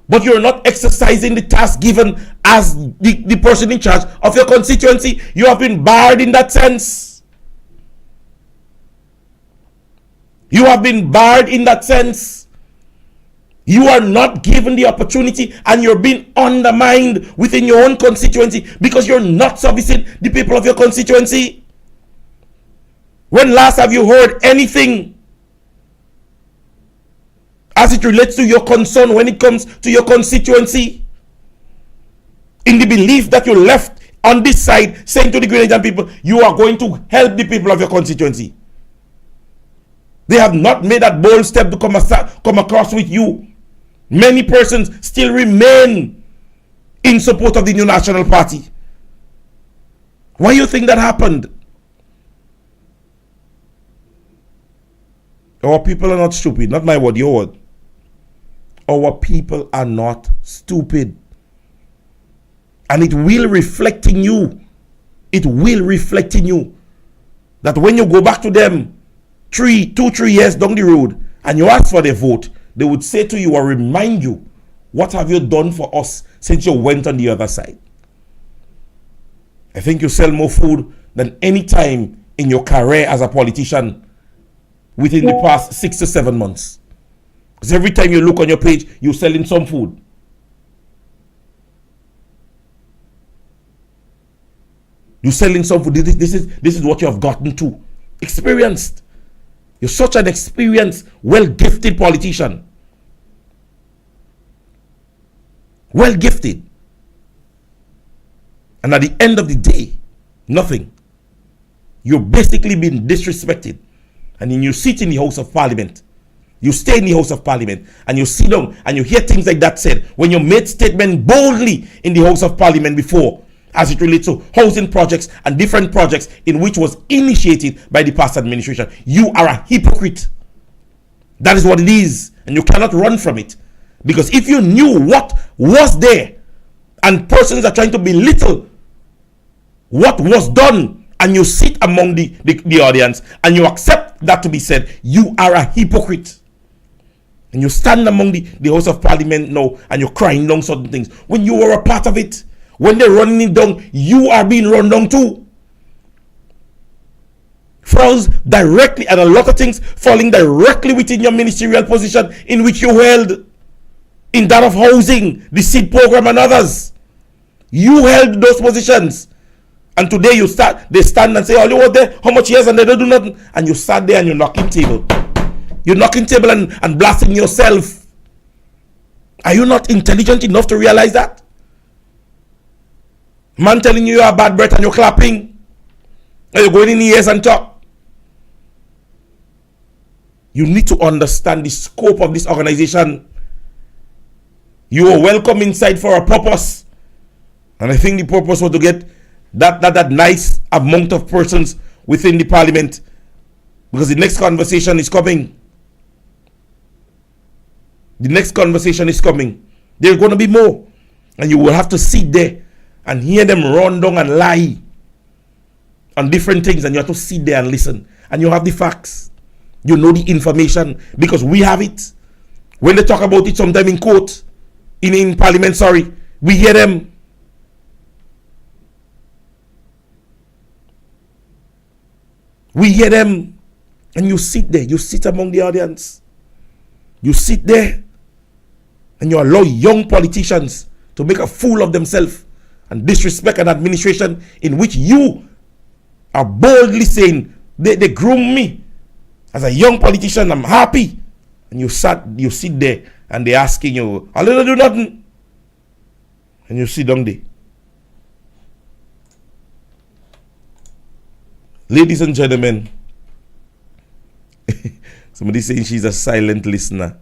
But you're not exercising the task given as the person in charge of your constituency. You have been barred in that sense. You have been barred in that sense. You are not given the opportunity and you're being undermined within your own constituency because you're not servicing the people of your constituency. When last have you heard anything as it relates to your concern when it comes to your constituency? In the belief that you left on this side saying to the Grenadian people, you are going to help the people of your constituency. They have not made that bold step to come across with you. Many persons still remain in support of the New National Party. Why do you think that happened? Our people are not stupid. Not my word, your word. Our people are not stupid. And it will reflect in you. It will reflect in you. That when you go back to them 3 years down the road and you ask for their vote, they would say to you or remind you, what have you done for us since you went on the other side? I think you sell more food than any time in your career as a politician within the past 6 to 7 months. Because every time you look on your page, you're selling some food. You're selling some food. This is what you have gotten to. Experienced. You're such an experienced, well-gifted politician. Well-gifted. And at the end of the day, nothing. You're basically being disrespected. And then you sit in the House of Parliament. You stay in the House of Parliament. And you sit down and you hear things like that said. When you made statement boldly in the House of Parliament before, as it relates to housing projects and different projects in which was initiated by the past administration. You are a hypocrite. That is what it is. And you cannot run from it. Because if you knew what was there, and persons are trying to belittle what was done, and you sit among the audience and you accept that to be said, you are a hypocrite. And you stand among the House of Parliament now and you're crying down certain things. When you were a part of it, when they're running it down, you are being run down too. Falls directly, and a lot of things falling directly within your ministerial position in which you held, in that of housing, the seed program and others. You held those positions. And today they stand and say, all you want there, how much years, and they don't do nothing. And you sat there and you're knocking table. You're knocking table and blasting yourself. Are you not intelligent enough to realize that? Man telling you are bad breath and you're clapping. And you're going in the ears and talk. You need to understand the scope of this organization. You are welcome inside for a purpose. And I think the purpose was to get that nice amount of persons within the parliament. Because the next conversation is coming. The next conversation is coming. There are going to be more. And you will have to sit there and hear them run down and lie on different things. And you have to sit there and listen. And you have the facts. You know the information. Because we have it. When they talk about it sometime in court, in parliament, sorry, we hear them. We hear them. And you sit there. You sit among the audience. You sit there. And you allow young politicians to make a fool of themselves and disrespect an administration in which you are boldly saying, they groom me as a young politician, I'm happy. And you sit there and they're asking you, I'll let do nothing. And you sit down there. Ladies and gentlemen, somebody saying she's a silent listener.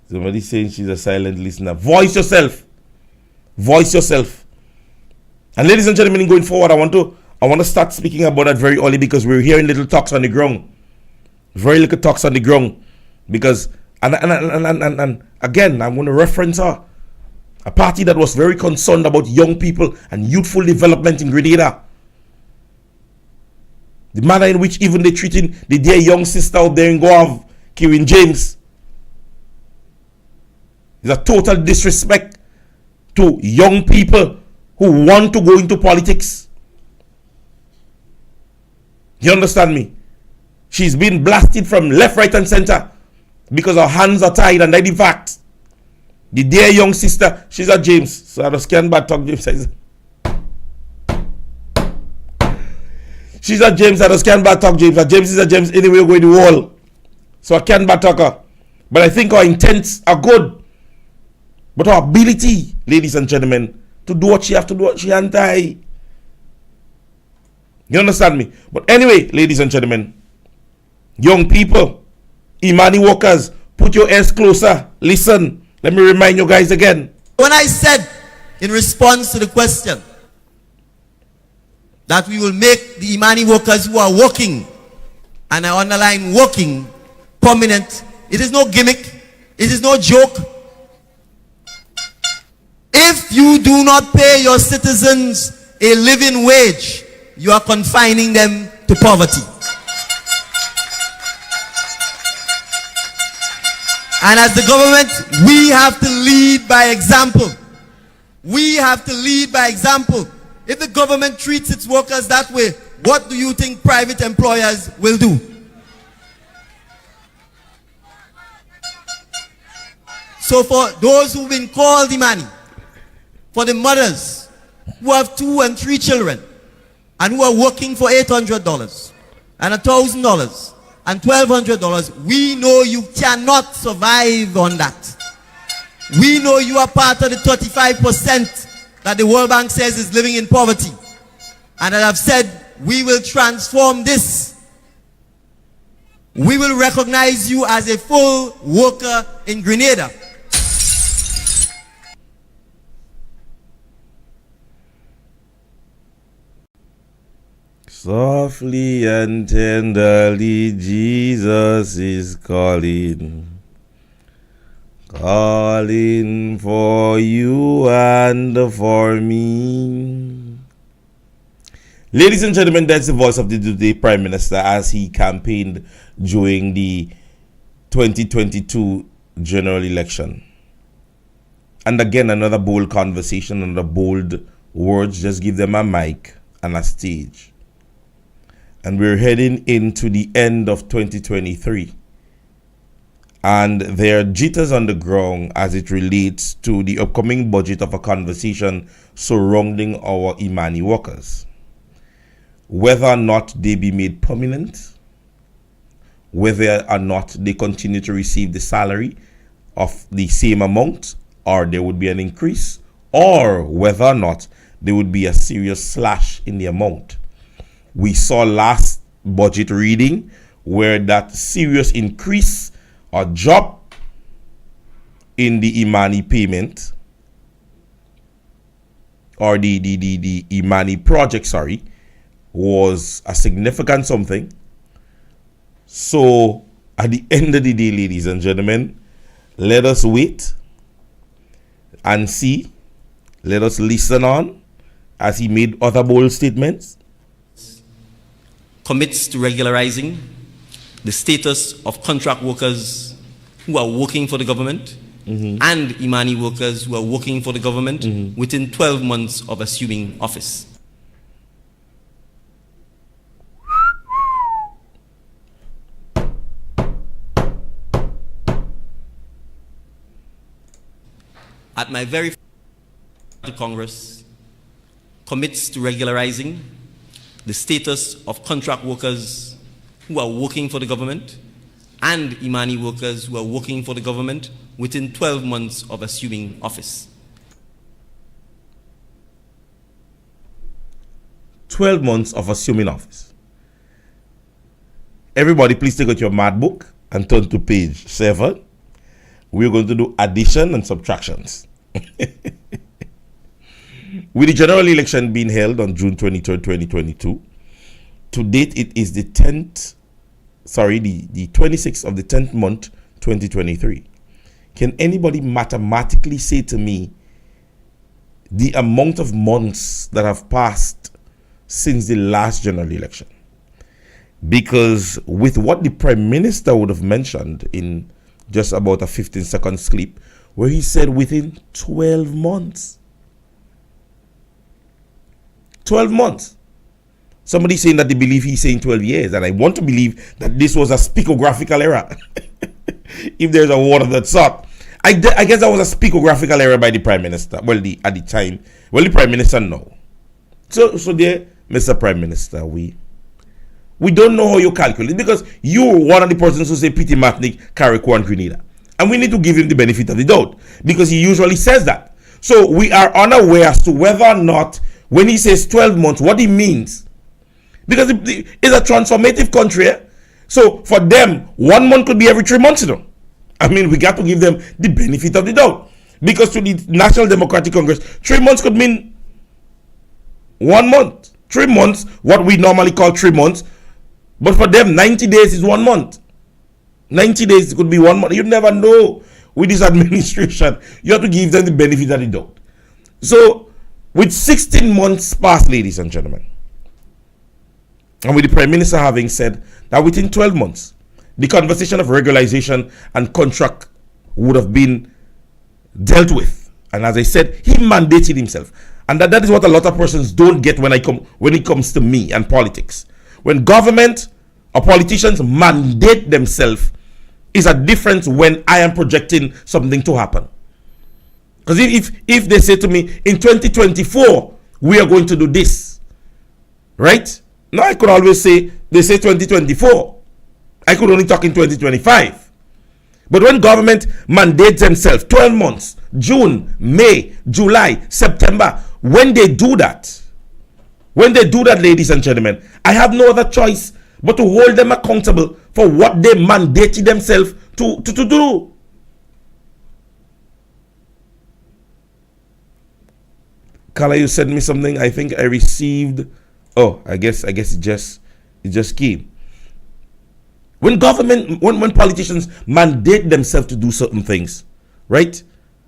Somebody saying she's a silent listener. Voice yourself. Voice yourself. And ladies and gentlemen, going forward, I want to start speaking about that very early, because we're hearing little talks on the ground. Very little talks on the ground. Because and again, I'm going to reference her. A party that was very concerned about young people and youthful development in Grenada. The manner in which even they're treating the dear young sister out there in Guav, Kieran James, is a total disrespect to young people who want to go into politics. You understand me? She's been blasted from left, right, and center because her hands are tied, and that in fact, the dear young sister, she's a James. So I just can't bad talk James. She's a James, I just can't bad talk James. A James is a James anyway going to the wall. So I can't bad talk her. But I think her intents are good. But her ability, ladies and gentlemen, to do what she have to do, she anti. You understand me? But anyway, ladies and gentlemen, young people, Imani workers, put your ears closer. Listen. Let me remind you guys again. When I said in response to the question that we will make the Imani workers who are working, and I underline working, permanent, it is no gimmick, it is no joke. If you do not pay your citizens a living wage, you are confining them to poverty. And as the government, we have to lead by example. We have to lead by example. If the government treats its workers that way, what do you think private employers will do? So for those who've been called Imani, for the mothers who have 2 and 3 children and who are working for $800 and $1,000 and $1,200, we know you cannot survive on that. We know you are part of the 35% that the World Bank says is living in poverty. And as I've said, we will transform this. We will recognize you as a full worker in Grenada. Softly and tenderly, Jesus is calling. Calling for you and for me. Ladies and gentlemen, that's the voice of the today Prime Minister as he campaigned during the 2022 general election. And again, another bold conversation, another bold words. Just give them a mic and a stage. And we're heading into the end of 2023. And there are jitters on the ground as it relates to the upcoming budget of a conversation surrounding our Imani workers. Whether or not they be made permanent, whether or not they continue to receive the salary of the same amount, or there would be an increase, or whether or not there would be a serious slash in the amount. We saw last budget reading where that serious increase or drop in the Imani payment or the Imani project, was a significant something. So at the end of the day, ladies and gentlemen, let us wait and see. Let us listen on as he made other bold statements. Commits to regularizing the status of contract workers who are working for the government and Imani workers who are working for the government within 12 months of assuming office. At my very first Congress, commits to regularizing the status of contract workers who are working for the government and Imani workers who are working for the government within 12 months of assuming office. 12 months of assuming office. Everybody, please take out your math book and turn to page 7. We're going to do addition and subtractions. With the general election being held on June 23rd, 2022, to date it is the 26th of the 10th month, 2023. Can anybody mathematically say to me the amount of months that have passed since the last general election? Because with what the Prime Minister would have mentioned in just about a 15-second clip, where he said within 12 months. 12 months. Somebody saying that they believe he's saying 12 years, and I want to believe that this was a specographical error. If there's a word of that sort. I guess that was a specographical error by the Prime Minister. At the time. Well, the Prime Minister, no. So there, Mr. Prime Minister, we don't know how you calculate, because you're one of the persons who say Pity Matnik, Carrico, and Grenada. And we need to give him the benefit of the doubt, because he usually says that. So we are unaware as to whether or not, when he says 12 months, what he means. Because it's a transformative country. So for them, 1 month could be every 3 months, I mean, we got to give them the benefit of the doubt. Because to the National Democratic Congress, 3 months could mean 1 month. 3 months, what we normally call 3 months. But for them, 90 days is 1 month. 90 days could be 1 month. You never know with this administration. You have to give them the benefit of the doubt. So, with 16 months past, ladies and gentlemen, and with the Prime Minister having said that within 12 months, the conversation of regularization and contract would have been dealt with. And as I said, he mandated himself. And that is what a lot of persons don't get when it comes to me and politics. When government or politicians mandate themselves, is a difference when I am projecting something to happen. Because if they say to me, in 2024, we are going to do this, right? Now I could always say, they say 2024. I could only talk in 2025. But when government mandates themselves, 12 months, June, May, July, September, when they do that, ladies and gentlemen, I have no other choice but to hold them accountable for what they mandated themselves to do. Kala, you sent me something. I think I received Oh, I guess it just came. When when politicians mandate themselves to do certain things, right?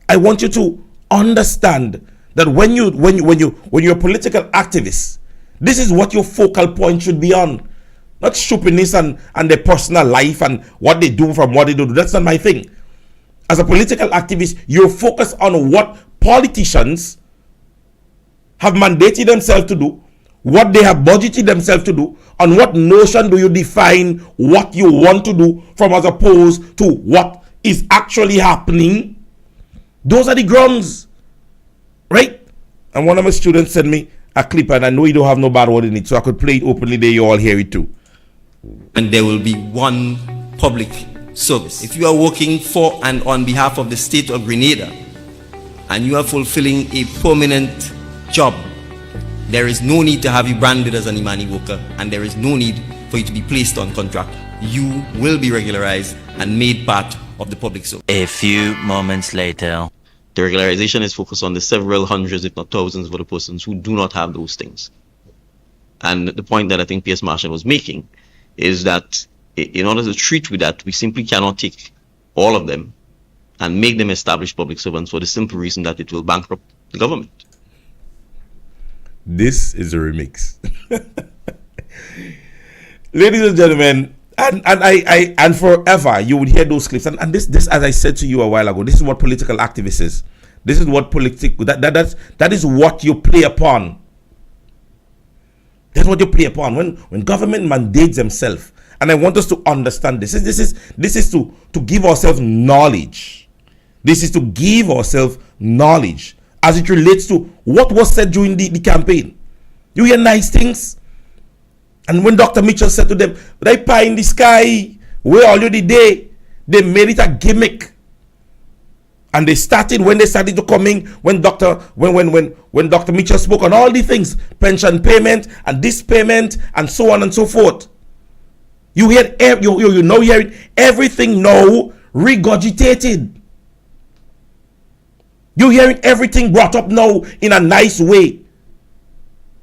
I want you to understand that when you're a political activist, this is what your focal point should be on. Not stupidness and their personal life and what they do from what they do. That's not my thing. As a political activist, you're focused on what politicians have mandated themselves to do, what they have budgeted themselves to do, on what notion do you define what you want to do from as opposed to what is actually happening. Those are the grounds, right? And one of my students sent me a clip, and I know you don't have no bad word in it, so I could play it openly there, you all hear it too. And there will be one public service. If you are working for and on behalf of the state of Grenada, and you are fulfilling a permanent job, there is no need to have you branded as an Imani worker, and there is no need for you to be placed on contract. You will be regularized and made part of the public service. A few moments later. The regularization is focused on the several hundreds, if not thousands, of the persons who do not have those things. And the point that I think P.S. Marshall was making is that in order to treat with that, we simply cannot take all of them and make them established public servants for the simple reason that it will bankrupt the government. This is a remix. Ladies and gentlemen, and forever you would hear those clips. And this, as I said to you a while ago, this is what political activists is. This is what that is what you play upon. That's what you play upon when government mandates themselves. And I want us to understand this. This is to give ourselves knowledge. This is to give ourselves knowledge as it relates to what was said during the campaign. You hear nice things. And when Dr. Mitchell said to them, right pie in the sky, where already they made it a gimmick. And they started when they started to coming when Dr. Mitchell spoke on all the things, pension payment and this payment and so on and so forth. You hear you now hearing everything now regurgitated. You're hearing everything brought up now in a nice way.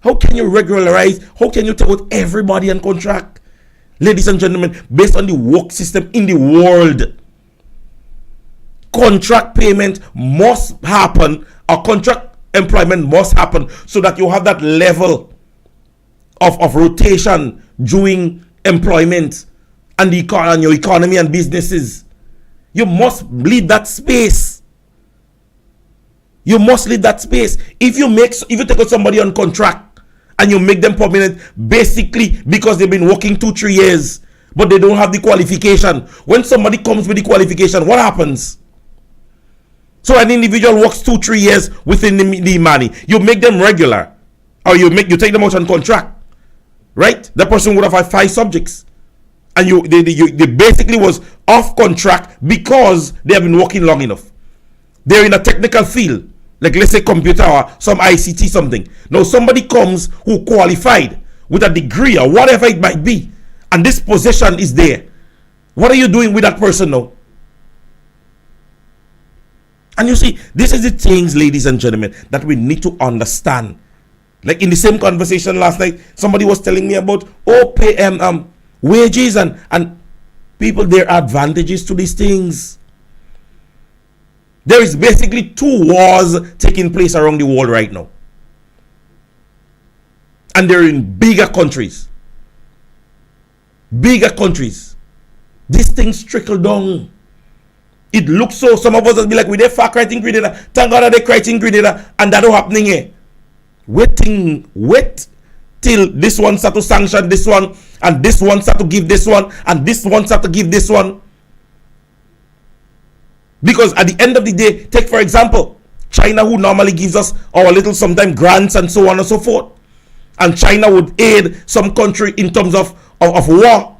How can you regularize? How can you take out everybody on contract? Ladies and gentlemen, based on the work system in the world, contract payment must happen, or contract employment must happen, so that you have that level of rotation during employment and your economy and businesses. You must leave that space. You must leave that space. If you take out somebody on contract and you make them permanent basically because they've been working 2-3 years but they don't have the qualification, when somebody comes with the qualification, what happens? So an individual works 2-3 years within the Imani, you make them regular, or you take them out on contract, right? That person would have had 5 subjects, and they basically was off contract because they have been working long enough. They're in a technical field, like let's say computer or some ICT something. Now somebody comes who qualified with a degree or whatever it might be, and this position is there. What are you doing with that person now? And you see, this is the things, ladies and gentlemen, that we need to understand. Like in the same conversation last night, somebody was telling me about wages and people, there are advantages to these things. There is basically 2 wars taking place around the world right now. And they're in bigger countries. Bigger countries. These things trickle down. It looks so, some of us will be like, we they far writing Grenada. Thank God that they writing Grenada, and that don't happening here. Wait till this one start to sanction this one, and this one start to give this one, and this one start to give this one. Because at the end of the day, take for example, China, who normally gives us our little sometimes grants and so on and so forth. And China would aid some country in terms of war.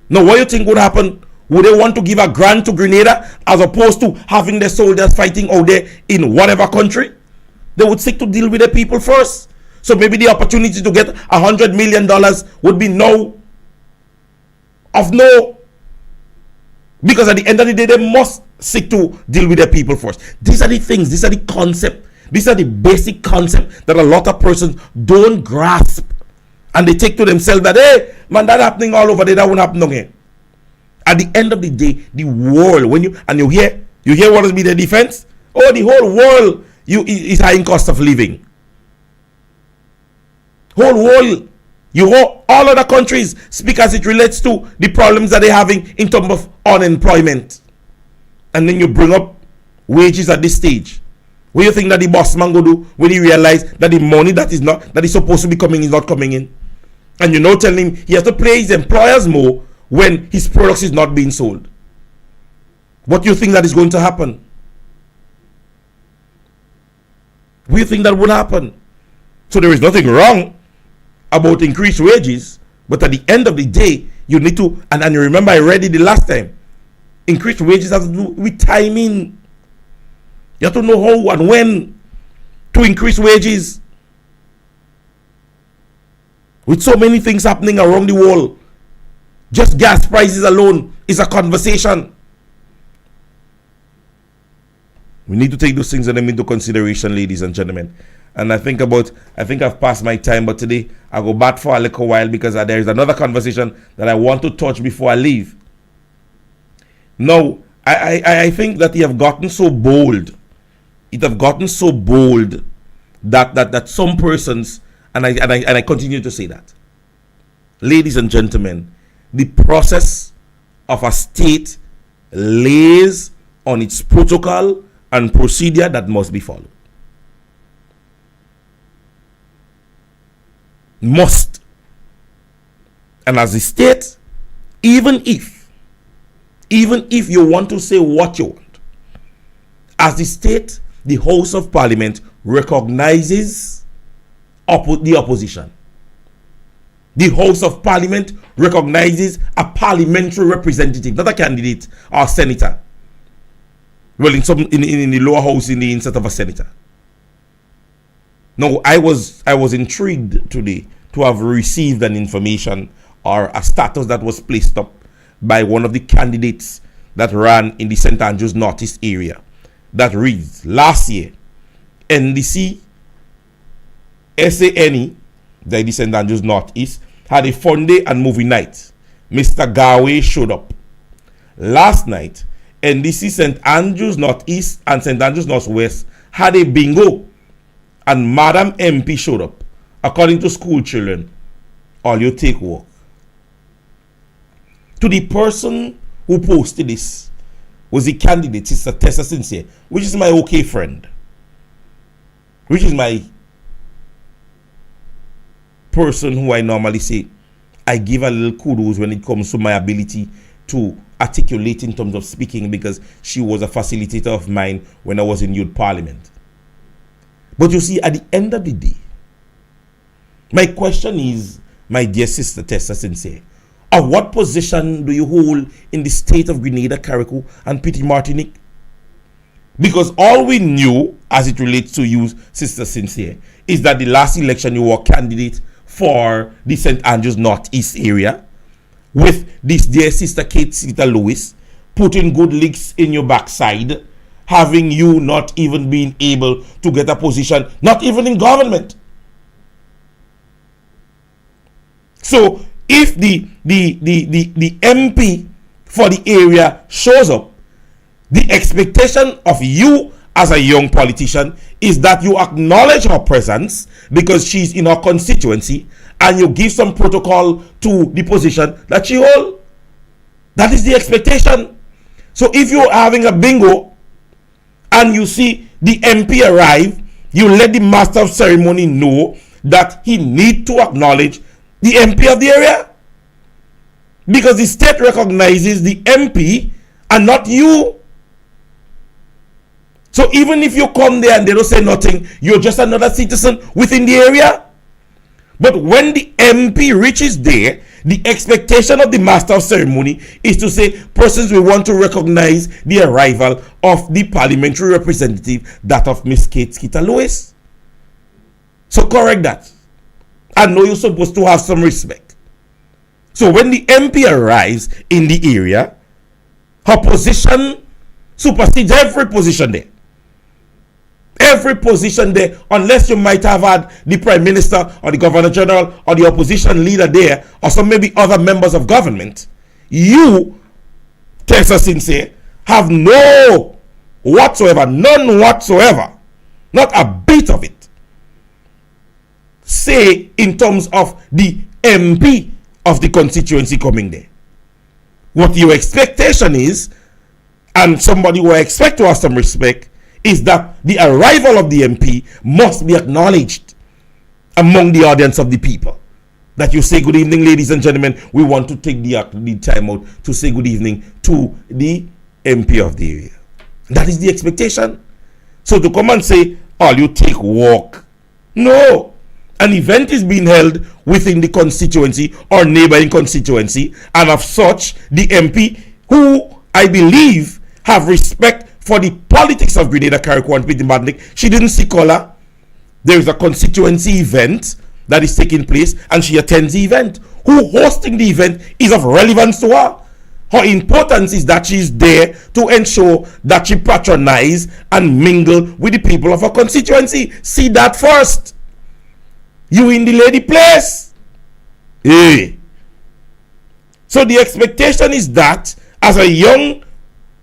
Now, what do you think would happen? Would they want to give a grant to Grenada as opposed to having their soldiers fighting out there in whatever country? They would seek to deal with the people first. So maybe the opportunity to get $100 million would be no. Because at the end of the day, they must seek to deal with the people first. These are the things, these are the concepts, these are the basic concepts that a lot of persons don't grasp. And they take to themselves that, hey, man, that happening all over there, that won't happen again. At the end of the day, the world, when you hear what has been the defense? Oh, the whole world is high in cost of living. Whole world, all other countries speak as it relates to the problems that they're having in terms of unemployment. And then you bring up wages at this stage. What do you think that the boss man go do when he realize that the money that is supposed to be coming is not coming in? And you know, telling him he has to pay his employers more when his products is not being sold. What do you think that is going to happen? What do you think that would happen? So there is nothing wrong about increased wages, but at the end of the day, you need to, and you remember I read it the last time, increased wages have to do with timing. You have to know how and when to increase wages. With so many things happening around the world, just gas prices alone is a conversation. We need to take those things into consideration, ladies and gentlemen. And I think I've passed my time, but today I'll go back for a little while because there is another conversation that I want to touch before I leave. Now, I think that they have gotten so bold. It have gotten so bold that some persons, and I continue to say that, ladies and gentlemen, the process of a state lays on its protocol and procedure that must be followed. Must. And as a state, even if you want to say what you want, as the state, the House of Parliament recognizes the opposition. The House of Parliament recognizes a parliamentary representative, not a candidate or a senator. Well, in the lower house, instead of a senator. No, I was intrigued today to have received an information or a status that was placed up by one of the candidates that ran in the St. Andrews Northeast area. That reads, last year, NDC, SANE, the St. Andrews Northeast, had a fun day and movie night. Mr. Garway showed up. Last night, NDC St. Andrews Northeast and St. Andrews Northwest had a bingo, and Madam MP showed up. According to school children, all you take work. To the person who posted this was the candidate, Sister Tessa Sincere, which is my okay friend, which is my person who I normally say I give a little kudos when it comes to my ability to articulate in terms of speaking, because she was a facilitator of mine when I was in youth parliament. But you see, at the end of the day, my question is, my dear Sister Tessa Sincere, of what position do you hold in the state of Grenada, Carriacou, and Petit Martinique? Because all we knew as it relates to you, Sister Sincere, is that the last election you were candidate for the St. Andrews Northeast area with this dear Sister Kate Sita Lewis putting good licks in your backside, having you not even being able to get a position, not even in government. So if the MP for the area shows up, the expectation of you as a young politician is that you acknowledge her presence because she's in her constituency, and you give some protocol to the position that she holds. That is the expectation. So if you're having a bingo and you see the MP arrive, you let the master of ceremony know that he need to acknowledge the MP of the area, because the state recognizes the MP and not you. So even if you come there and they don't say nothing, you're just another citizen within the area. But when the MP reaches there, the expectation of the master of ceremony is to say, persons we want to recognize the arrival of the parliamentary representative, that of Miss Kate Skita Lewis. So correct that. I know you're supposed to have some respect. So when the MP arrives in the area, her position supersedes every position there. every position there, unless you might have had the Prime Minister or the Governor General or the opposition leader there, or some maybe other members of government, you, Texas Sincere, have no whatsoever, none whatsoever, not a bit of it, say in terms of the MP of the constituency coming there. What your expectation is, and somebody will expect to have some respect, is that the arrival of the MP must be acknowledged among the audience of the people. That you say, good evening, ladies and gentlemen, we want to take the time out to say good evening to the MP of the area. That is the expectation. So to come and say, oh, you take walk. No. An event is being held within the constituency or neighboring constituency, and of such, the MP, who I believe have respect for the politics of Grenada, Carriacou, and Petite Martinique, she didn't see color. There is a constituency event that is taking place, and she attends the event. Who hosting the event is of relevance to her. Her importance is that she is there to ensure that she patronize and mingle with the people of her constituency. See that first. You in the lady place. Hey. So the expectation is that as a young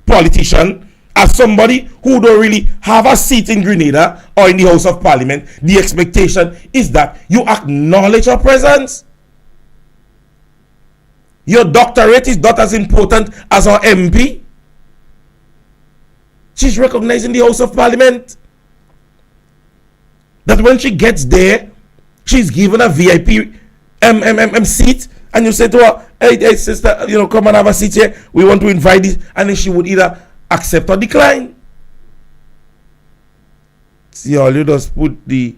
politician, as somebody who don't really have a seat in Grenada or in the House of Parliament, the expectation is that you acknowledge her presence. Your doctorate is not as important as her MP. She's recognized in the House of Parliament. That when she gets there, she's given a VIP seat, and you say to her, hey sister, come and have a seat here. We want to invite this, and then she would either accept or decline. See, all you just put the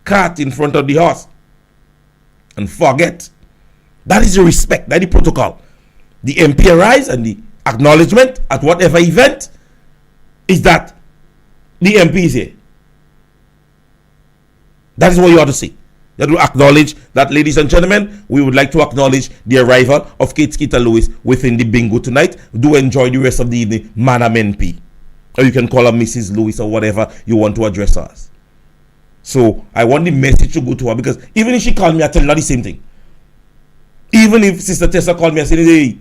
cart in front of the horse and forget. That is the respect, that is the protocol. The MP arrives, and the acknowledgement at whatever event is that the MP is here. That is what you ought to say. That will acknowledge that, ladies and gentlemen, we would like to acknowledge the arrival of Kate Skeeter Lewis within the bingo tonight. Do enjoy the rest of the evening, Madam NP. Or you can call her Mrs. Lewis or whatever you want to address her as. So I want the message to go to her, because even if she called me, I tell her the same thing. Even if Sister Tessa called me and said, hey,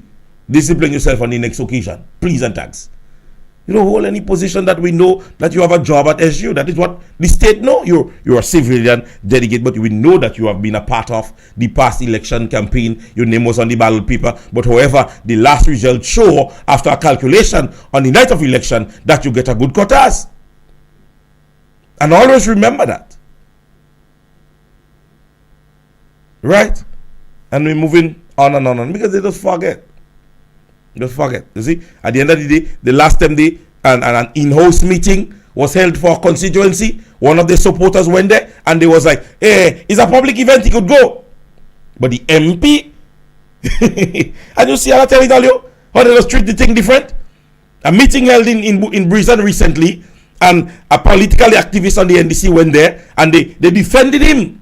discipline yourself on the next occasion, please and thanks. You don't hold any position that we know that you have a job at SU. That is what the state know. You're a civilian delegate, but we know that you have been a part of the past election campaign. Your name was on the ballot paper. But however, the last results show, after a calculation on the night of election, that you get a good quotas. And always remember that. Right? And we're moving on and on, because they just forget. Just forget. You see, at the end of the day, the last time an in-house meeting was held for a constituency, one of the supporters went there and they was like, hey, it's a public event, he could go. But the MP, and you see how I tell you, how they just treat the thing different. A meeting held in Brisbane recently, and a political activist on the NDC went there and they defended him.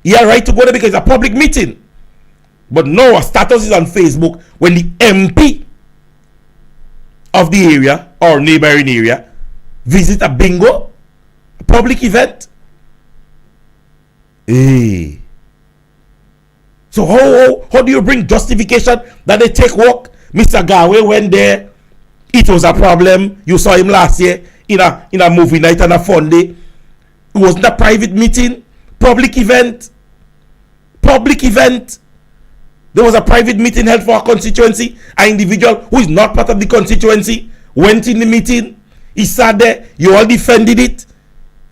He had right to go there because it's a public meeting. But no, our status is on Facebook when the MP of the area or neighboring area visit a bingo, a public event. Hey. So how do you bring justification that they take walk? Mr. Gawe went there. It was a problem. You saw him last year in a movie night and a fun day. It wasn't a private meeting. Public event. Public event. There was a private meeting held for a constituency. An individual who is not part of the constituency went in the meeting. He sat there. You all defended it.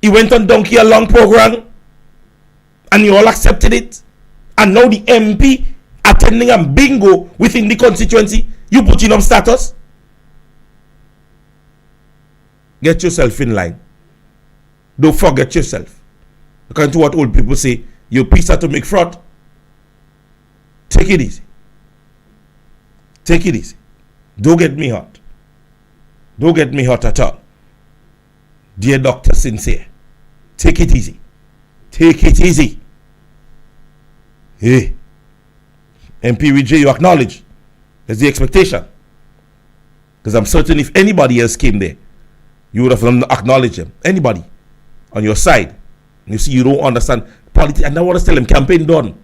He went on Donkey Along program. And you all accepted it. And now the MP attending a bingo within the constituency, you putting up status. Get yourself in line. Don't forget yourself. According to what old people say, your piece are to make fraud. Take it easy. Take it easy. Don't get me hot. Don't get me hot at all. Dear Dr. Sincere, take it easy. Take it easy. Hey, MP Vijay, you acknowledge. That's the expectation. Because I'm certain if anybody else came there You would have acknowledged him. Anybody on your side. You see, you don't understand politics. And I want to tell him, campaign done.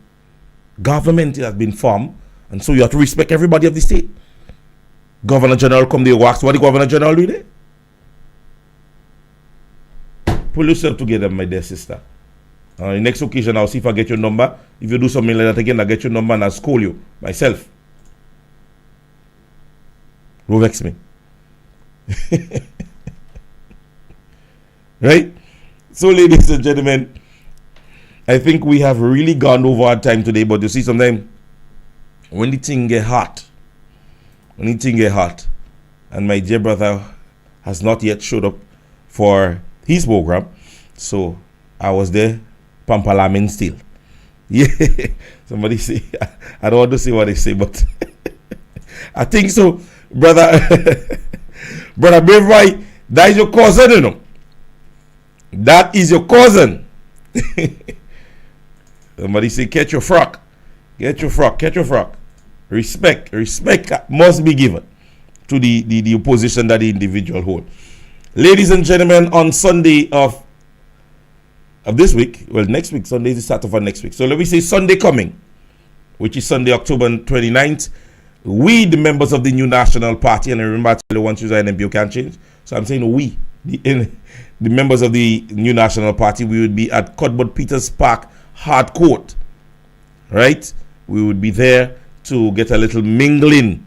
Government has been formed. And so you have to respect everybody of the state. Governor General come there, wax. What the Governor General do there? Pull yourself together, my dear sister. The next occasion, I'll see if I get your number. If you do something like that again, I'll get your number and I'll call you myself. Don't vex me. Right? So, ladies and gentlemen, I think we have really gone over our time today. But you see, sometimes when the thing get hot, and my dear brother has not yet showed up for his program, so I was there, pampalamin still. Yeah, somebody say, I don't want to say what they say, but I think so, brother. Brother Brave Boy, that is your cousin, you know. That is your cousin. Somebody say, catch your frock. Get your frock. Catch your frock. Respect must be given to the opposition that the individual hold. Ladies and gentlemen, on Sunday of this week, well, next week, Sunday is the start of our next week. So let me say Sunday coming, which is Sunday, October 29th, we, the members of the New National Party, and I remember I tell you once you are you can't change. So I'm saying we, the members of the New National Party, we would be at Cuthbert Peters Park Hard Court. Right? We would be there to get a little mingling.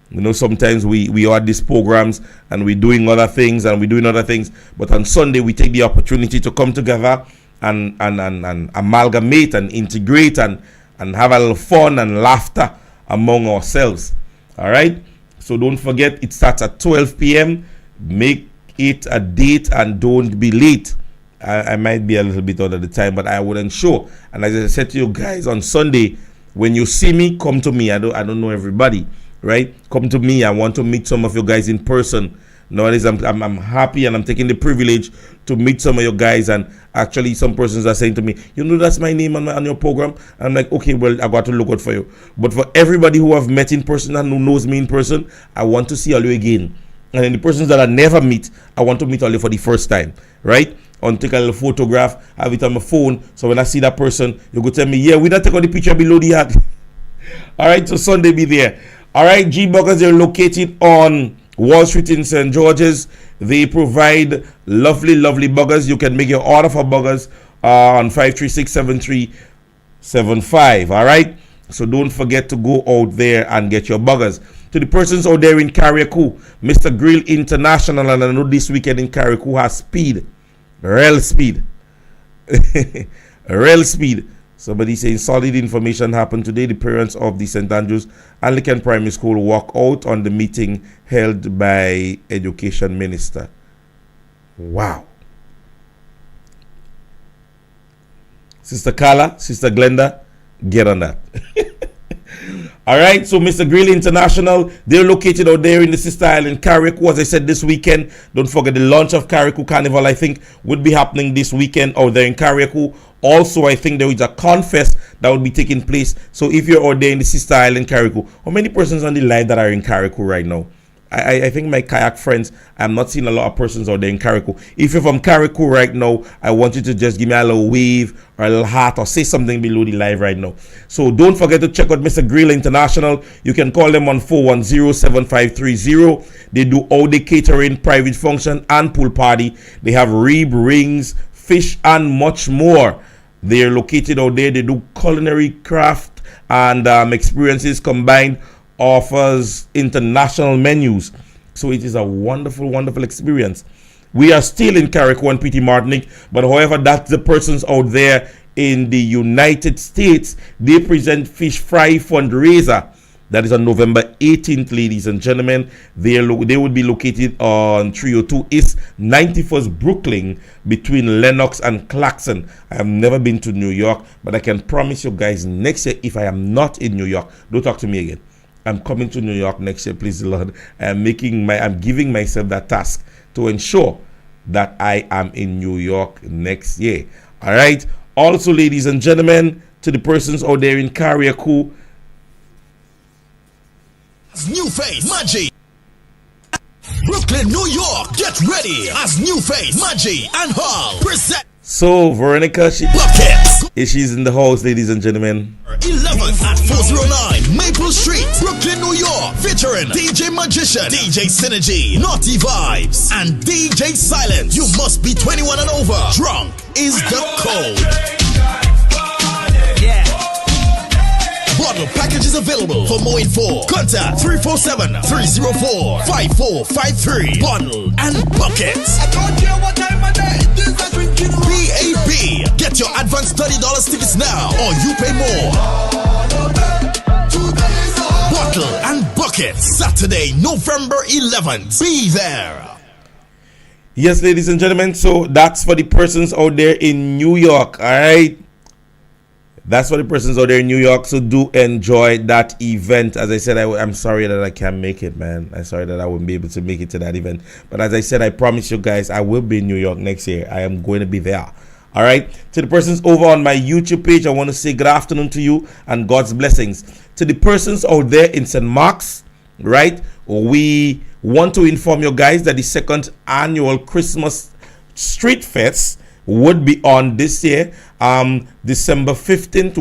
You know, sometimes we are at these programs and we're doing other things but on Sunday we take the opportunity to come together and amalgamate and integrate and have a little fun and laughter among ourselves. All right, so don't forget, it starts at 12 p.m. Make it a date and don't be late. I might be a little bit out of the time, but I would ensure. And as I said to you guys on Sunday, when you see me, come to me. I don't know everybody, right? Come to me. I want to meet some of you guys in person. Nowadays, I'm happy and I'm taking the privilege to meet some of you guys. And actually, some persons are saying to me, you know, that's my name on your program. And I'm like, okay, well, I got to look out for you. But for everybody who have met in person and who knows me in person, I want to see all you again. And then the persons that I never meet, I want to meet all you for the first time, right? I'll take a little photograph, have it on my phone. So when I see that person, you go tell me, yeah, we don't take on the picture below the hat. All right, so Sunday be there. All right, G Burgers, they're located on Wall Street in St. George's. They provide lovely burgers. You can make your order for burgers on 536-7375. All right, so don't forget to go out there and get your burgers. To the persons out there in Carriacou, Mr. Grill International, and I know this weekend in Carriacou has speed. Real speed. Real speed. Somebody saying solid information happened today. The parents of the St. Andrews Anglican Primary School walk out on the meeting held by Education Minister. Wow. Sister Carla, Sister Glenda, get on that. All right, so Mr. Grill International, they're located out there in the Sister Island, Carriacou, as I said, this weekend. Don't forget the launch of Carriacou Carnival, I think, would be happening this weekend out there in Carriacou. Also, I think there is a confest that will be taking place. So if you're out there in the Sister Island, Carriacou, how many persons on the line that are in Carriacou right now? I think my kayak friends, I'm not seeing a lot of persons out there in Carriacou. If you're from Carriacou right now, I want you to just give me a little wave or a little heart or say something below the live right now. So don't forget to check out Mr. Grill International. You can call them on 410-7530. They do all the catering, private function, and pool party. They have rib, rings, fish, and much more. They're located out there. They do culinary craft and experiences combined. Offers international menus. So it is a wonderful experience. We are still in Carriacou and Petit Martinique, but however, that's the persons out there in the United States. They present Fish Fry fundraiser. That is on November 18th, ladies and gentlemen. They would be located on 302 East 91st Brooklyn between Lenox and Claxon. I have never been to New York, but I can promise you guys next year, if I am not in New York, don't talk to me again. I'm coming to New York next year, please the Lord. I'm giving myself that task to ensure that I am in New York next year. All right. Also, ladies and gentlemen, to the persons out there in Carriacou, new face, Magic, Brooklyn. Brooklyn, New York. Get ready as New Face, Maggi, and Hall present. So Veronica, she's in the house, ladies and gentlemen. 11th at 409 Maple Street, Brooklyn, New York, featuring DJ Magician, DJ Synergy, Naughty Vibes, and DJ Silence. You must be 21 and over. Drunk is the code. Bottle packages available. For more info, contact 347-304-5453. Bottle and buckets. I don't care what time of day it is. I drink it. BAB. Get your advance $30 tickets now, or you pay more. Bottle and buckets. Saturday, November 11th. Be there. Yes, ladies and gentlemen. So that's for the persons out there in New York. All right. That's for the persons out there in New York, so do enjoy that event. As I said, I'm sorry that I can't make it, man. I'm sorry that I won't be able to make it to that event. But as I said, I promise you guys, I will be in New York next year. I am going to be there. All right. To the persons over on my YouTube page, I want to say good afternoon to you and God's blessings. To the persons out there in St. Mark's, right, we want to inform you guys that the second annual Christmas Street Fest would be on this year. December 14th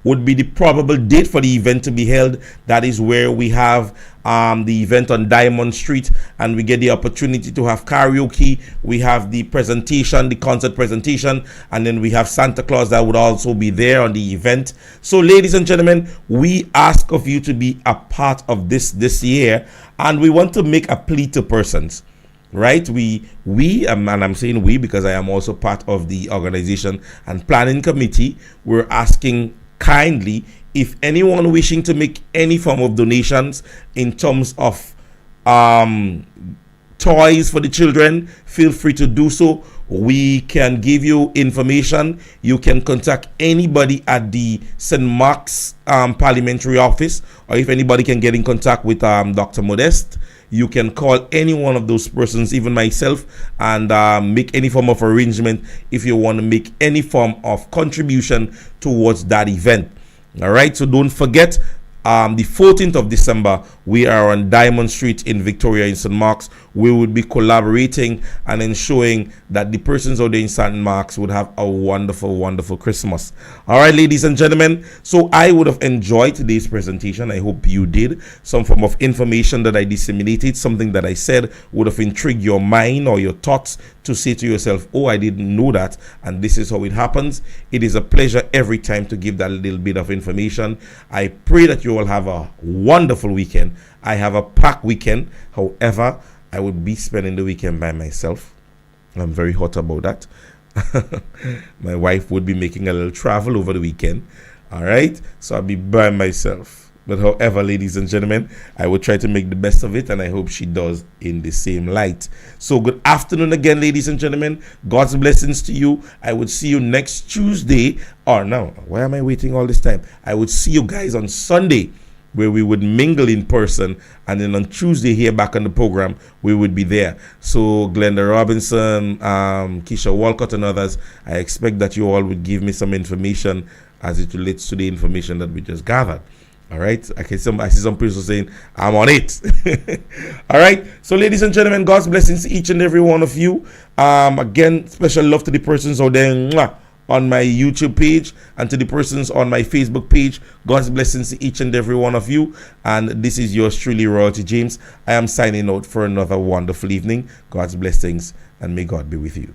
would be the probable date for the event to be held. That is where we have the event on Diamond Street, and we get the opportunity to have karaoke. We have the presentation, the concert presentation, and then we have Santa Claus that would also be there on the event. So ladies and gentlemen, we ask of you to be a part of this year, and we want to make a plea to persons. Right, we and I'm saying we because I am also part of the organization and planning committee. We're asking kindly if anyone wishing to make any form of donations in terms of toys for the children, feel free to do so. We can give you information. You can contact anybody at the St. Mark's Parliamentary Office, or if anybody can get in contact with Dr. Modeste, you can call any one of those persons, even myself, and make any form of arrangement if you want to make any form of contribution towards that event. All right, so don't forget, the 14th of December, we are on Diamond Street in Victoria in St. Mark's. We would be collaborating and ensuring that the persons out there in St. Mark's would have a wonderful, wonderful Christmas. All right, ladies and gentlemen. So I would have enjoyed today's presentation. I hope you did. Some form of information that I disseminated, something that I said would have intrigued your mind or your thoughts to say to yourself, oh, I didn't know that, and this is how it happens. It is a pleasure every time to give that little bit of information. I pray that you all have a wonderful weekend. I have a packed weekend. However, I would be spending the weekend by myself. I'm very hot about that. My wife would be making a little travel over the weekend. All right, so I'll be by myself. But however, ladies and gentlemen, I will try to make the best of it, and I hope she does in the same light. So good afternoon again, ladies and gentlemen. God's blessings to you. I would see you next Tuesday. Or no, why am I waiting all this time? I would see you guys on Sunday, where we would mingle in person, and then on Tuesday here back on the program we would be there. So Glenda Robinson, Keisha Walcott, and others, I expect that you all would give me some information as it relates to the information that we just gathered. All right, I see some people saying I'm on it. All right, so ladies and gentlemen, God's blessings to each and every one of you. Again, special love to the persons out there on my YouTube page and to the persons on my Facebook page. God's blessings to each and every one of you. And this is yours truly, Royalty James. I am signing out for another wonderful evening. God's blessings, and may God be with you.